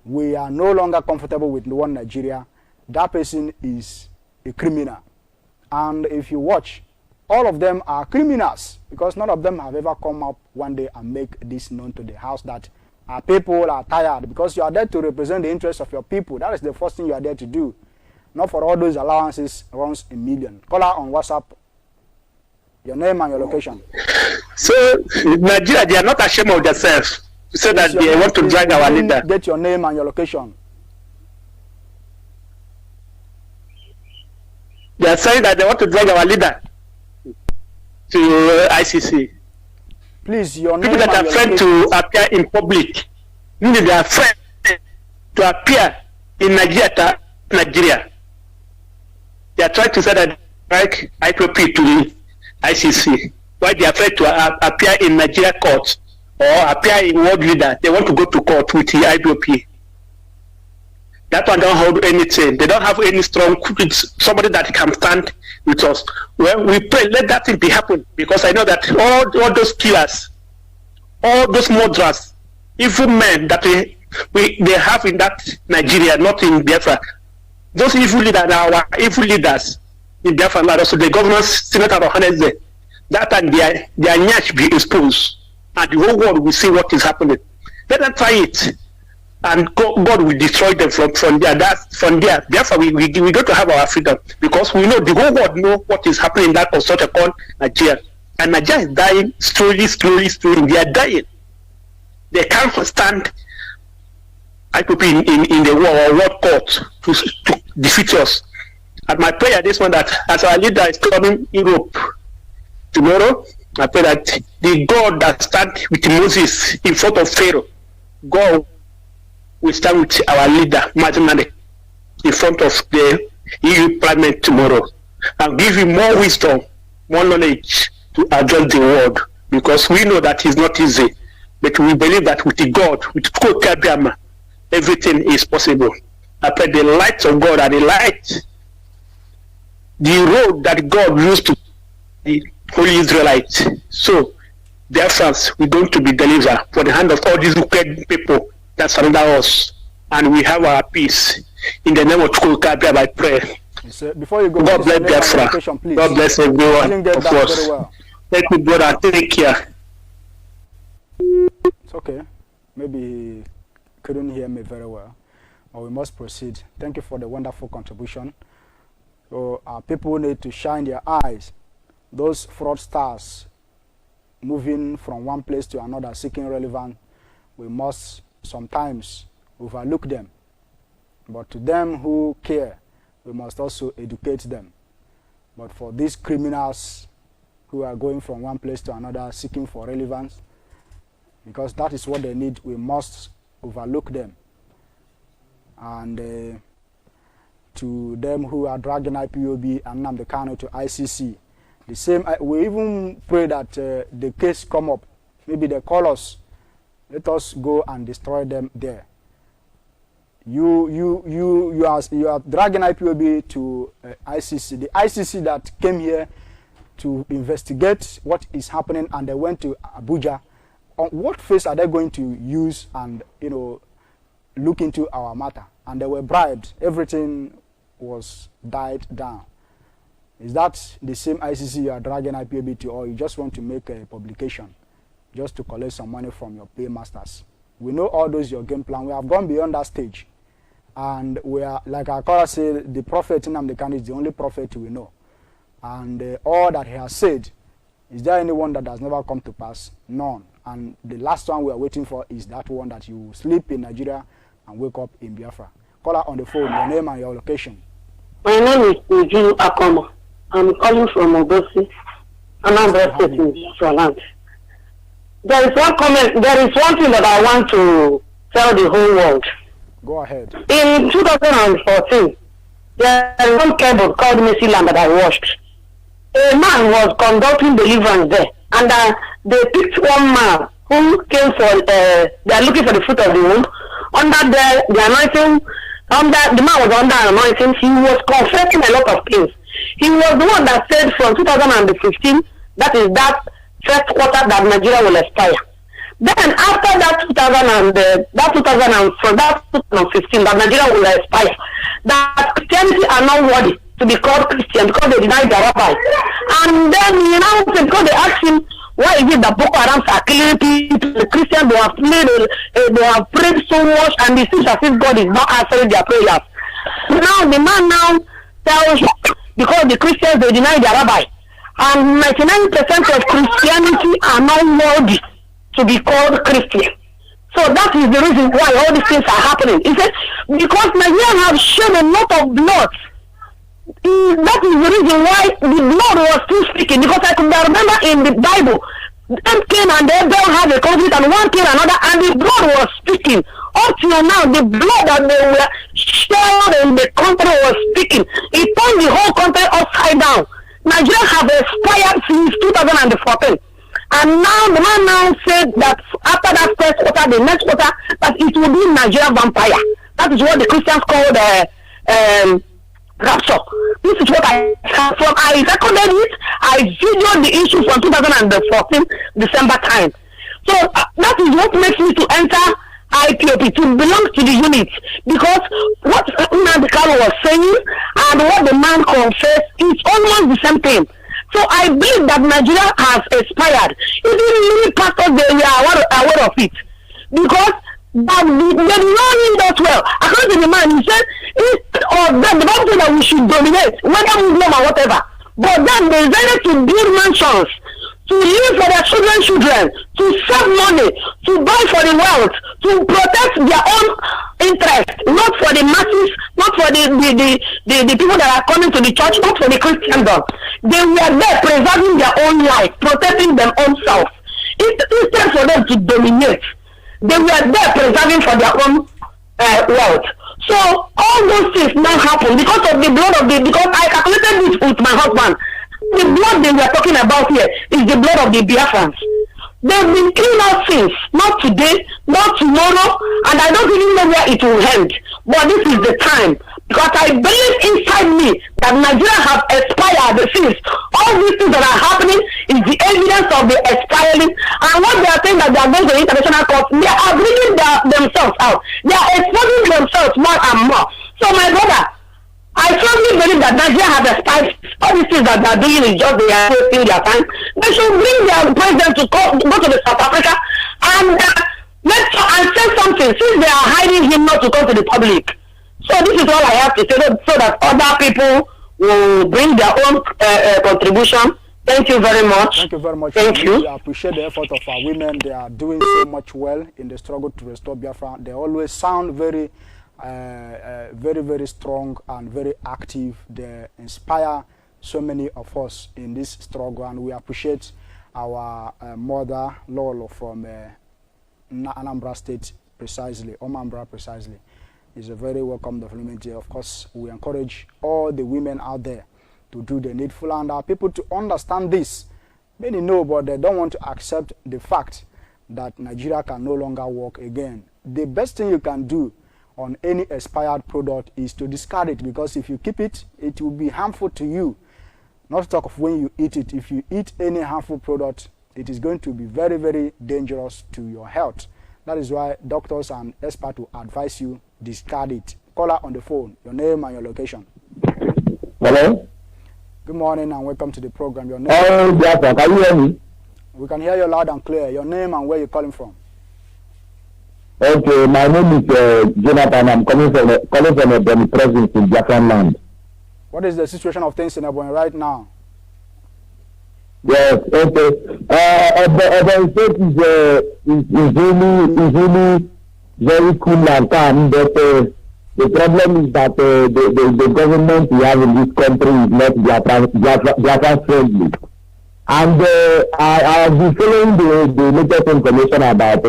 we are no longer comfortable with one Nigeria, that person is a criminal. And if you watch, all of them are criminals, because none of them have ever come up one day and make this known to the house that our people are tired, because you are there to represent the interests of your people. That is the first thing you are there to do, not for all those allowances runs a million. Call her on WhatsApp, your name and your location. So Nigeria, they are not ashamed of themselves to say that they want to drag our leader. Get your name and your location. They are saying that they want to drag our leader to ICC. Please, your name. People that are afraid to appear in public, meaning they are afraid to appear in Nigeria. They are trying to say that like IPOP to the ICC. Why they are afraid to appear in Nigeria court or appear in world leader? They want to go to court with the IPOP. That one don't hold anything. They don't have any strong, somebody that can stand with us. Well, we pray, let that thing be happen, because I know that all those killers, all those murderers, evil men that they have in that Nigeria, not in Biafra, those evil leaders are our evil leaders in Biafra, and also the governor's senator of Hanese. That time their nyash be exposed, and the whole world will see what is happening. Let them try it, and God will destroy them from there. From there, therefore we got to have our freedom, because we know the whole world know what is happening in that construction called Nigeria, and Nigeria is dying slowly. They are dying. They can't stand IPOP in the world court to defeat us. And my prayer this one, that as our leader is coming Europe tomorrow, I pray that the God that stand with Moses in front of Pharaoh, God will stand with our leader, Madamane, in front of the EU Parliament tomorrow, and give him more wisdom, more knowledge to adjust the world, because we know that it's not easy, but we believe that with the God, with Kokabiama, everything is possible. I pray the light of God and the light, the road that God used to the Holy Israelites. So, therefore, we're going to be delivered from the hand of all these wicked people that surrender us, and we have our peace. In the name of Chukwuka, I pray. Before you go, God bless Biafra. God bless everyone. Of course. Well. Thank you, brother. Take care. It's okay. Maybe he couldn't hear me very well, but we must proceed. Thank you for the wonderful contribution. So our people need to shine their eyes. Those fraudsters moving from one place to another, seeking relevance, we must sometimes overlook them. But to them who care, we must also educate them. But for these criminals who are going from one place to another, seeking for relevance, because that is what they need, we must overlook them. And to them who are dragging IPOB and Nnamdi Kanu to ICC, the same. We even pray that the case come up. Maybe they call us. Let us go and destroy them there. You are dragging IPOB to ICC. The ICC that came here to investigate what is happening, and they went to Abuja. On what face are they going to use and look into our matter? And they were bribed. Everything was died down. Is that the same ICC you are dragging IPOB to, or you just want to make a publication just to collect some money from your paymasters. We know all those your game plan. We have gone beyond that stage. And we are, like our caller said, the prophet Nnamdi Kanu is the only prophet we know. And all that he has said, is there anyone that has never come to pass? None. And the last one we are waiting for is that one that you sleep in Nigeria and wake up in Biafra. Caller on the phone, your name and your location. My name is Uju Akoma. I'm calling from Obosi, Anambra State in Biafra land. There is one comment, there is one thing that I want to tell the whole world. Go ahead. In 2014, there is one cable called Messi Land that I watched. A man was conducting deliverance there, and they picked one man who came for, they are looking for the fruit of the womb. Under the anointing, the man was under anointing. He was confessing a lot of things. He was the one that said from 2015, that is that first quarter that Nigeria will expire. Then after that 2015, that Nigeria will expire, that Christianity are not worthy to be called Christian because they denied the rabbi. And then, you know, because they asked him, why is it that Boko Haram are killing people? The Christians, they have prayed so much, and it seems as if God is not answering their prayers. Now, the man now tells, because the Christians, they deny the rabbi, and 99% of Christianity are not worthy to be called Christian. So that is the reason why all these things are happening. He said, because Nigeria have shed a lot of blood. That is the reason why the blood was still speaking. Because I could remember in the Bible, them came and they don't have a conflict, and one came another, and the blood was speaking. Up till now, the blood that they were shed in the country was speaking. It turned the whole country upside down. Nigeria have expired since 2014. And now the man now said that after that first quarter, the next quarter, that it will be Nigeria vampire. That is what the Christians call the rapture. This is what I recorded it. I videoed the issue from 2014 December time. So that is what makes me to enter IPOP, to belong to the unit, because what Nnamdi Kanu was saying and what the man confessed is almost the same thing. So I believe that Nigeria has expired. Even many pastors, they are aware of it, because they know him that well. According to the man, he said, the Bible said that we should dominate, whether Muslim or whatever. But then they decided to build mansions, to live for their children, to save money, to buy for the wealth, to protect their own interest, not for the masses, not for the people that are coming to the church, not for the Christendom. They were there preserving their own life, protecting their own self. Instead for them to dominate, they were there preserving for their own wealth. So all those things now happen because of the blood of because I calculated this with my husband. The blood they were talking about here is the blood of the Biafrans. They've been killing us since, not today, not tomorrow, and I don't even know where it will end. But this is the time, because I believe inside me that Nigeria have expired since. All these things that are happening is the evidence of the expiring, and what they are saying that they are going to the international court, they are bringing themselves out. They are exposing themselves more and more. So my brother, I firmly believe that Nigeria has expired. All these things that they are doing is just they are wasting their time. They should bring their president to go to the South Africa and say something, since they are hiding him not to come to the public. So this is all I have to say, so that other people will bring their own contribution. Thank you very much. Thank you very much. Thank you. I appreciate the effort of our women. They are doing so much well in the struggle to restore Biafra. They always sound very, very strong and very active. They inspire so many of us in this struggle, and we appreciate our mother Lolo from Anambra State, precisely, Omambra precisely. Is a very welcome development here. Of course, we encourage all the women out there to do the needful, and our people to understand this. Many know, but they don't want to accept the fact that Nigeria can no longer work again. The best thing you can do on any expired product is to discard it, because if you keep it, it will be harmful to you. Not to talk of when you eat it. If you eat any harmful product, it is going to be very, very dangerous to your health. That is why doctors and experts will advise you discard it. Caller on the phone, your name and your location. Hello? Good morning and welcome to the program. Your name? Biafra, can you hear me? We can hear you loud and clear. Your name and where you're calling from. Okay, my name is Jonathan. I'm calling from a province in Biafra land. What is the situation of things in Ebonyi right now? Yes, okay. Ebonyi State is really very cool and calm, but the problem is that the government we have in this country is not Biafra friendly. And I have been following the latest information about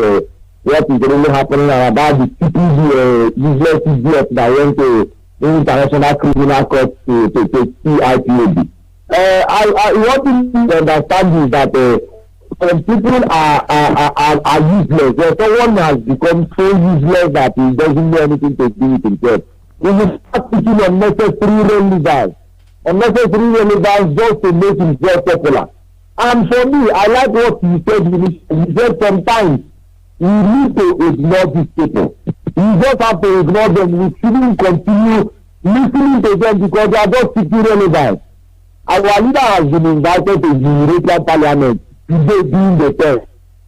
what is really happening and about the useless idiots that went to International Criminal Court to see IPOB. What we understand is that when people are useless, when someone has become so useless that he doesn't know anything to do with himself, he will start picking unnecessary relevance just to make himself popular. And for me, I like what you said. You said sometimes we need to ignore these people. We just have to ignore them. We shouldn't continue listening to them because they are just seeking relevance. Our leader has been invited to the European Parliament today during the test.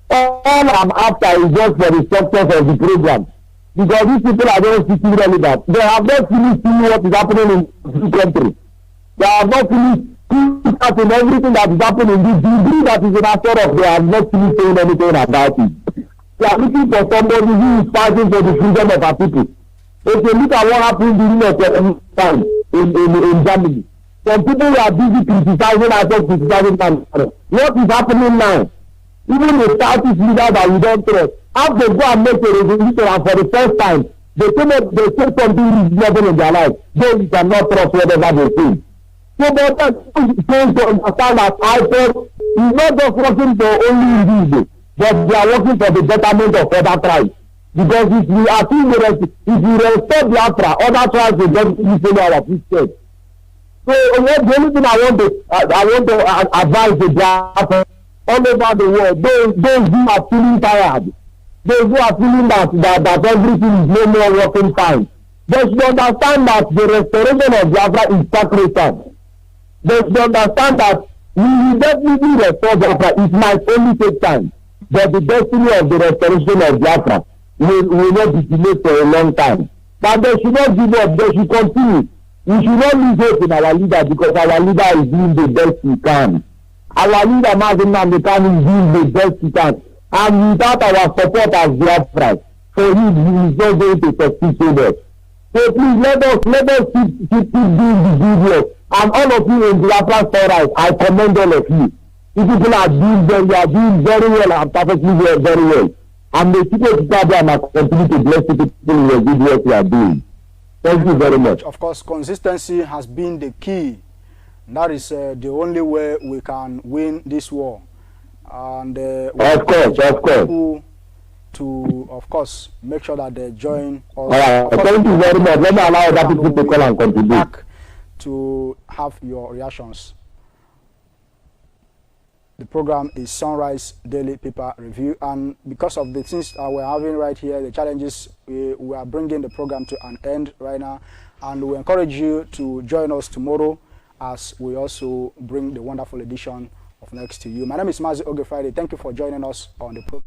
All I'm after is just for the success of the program. Because these people are just seeking relevance. They have not finished seeing what is happening in this country. They have not finished in everything that is happening in this degree that is in a sort of they have not finished saying anything about it. They are looking for somebody who is fighting for the freedom of our people. If you look at what happened during the time in Germany, some people are busy criticizing us, criticizing them. What is happening now? Even the Southeast leaders that we don't trust, have to go and make a resolution, and for the first time, they say something reasonable in their life. They cannot trust whatever they say. So, but to understand that IPOB is not just working for only individuals, but they are working for the betterment of other tribes. Because if we restore Biafra, other tribes will definitely follow our footsteps. So the only thing I want to advise the Biafra all over the world, those who are feeling tired, those who are feeling that everything is no more working fine, they should understand that the restoration of Biafra is sacrosanct. They should understand that we will definitely restore Biafra. It might only take time, but the destiny of the restoration of Biafra will not be delayed for a long time. But they should not give up. They should continue. We should not lose hope in our leader because our leader is doing the best he can. Our leader, President Muhammadu, is doing the best he can. And without our support as Biafra, for him, he is not going to succeed so much. So please let us keep doing the good work. And all of you in Biafra Stories, I commend all of you. You people are doing very well and perfectly well, very well. And the people of Biafra continue to bless the people in the good work you are doing. Thank you very much. Of course, consistency has been the key. That is the only way we can win this war. And of course. To, of course, make sure that they join us. Thank you very much. Let me allow other people to call and contribute. Back to have your reactions. The program is Sunrise Daily Paper Review, and because of the things that we're having right here, the challenges, we are bringing the program to an end right now, and we encourage you to join us tomorrow as we also bring the wonderful edition of Next to You. My name is Mazi Oge Friday. Thank you for joining us on the program.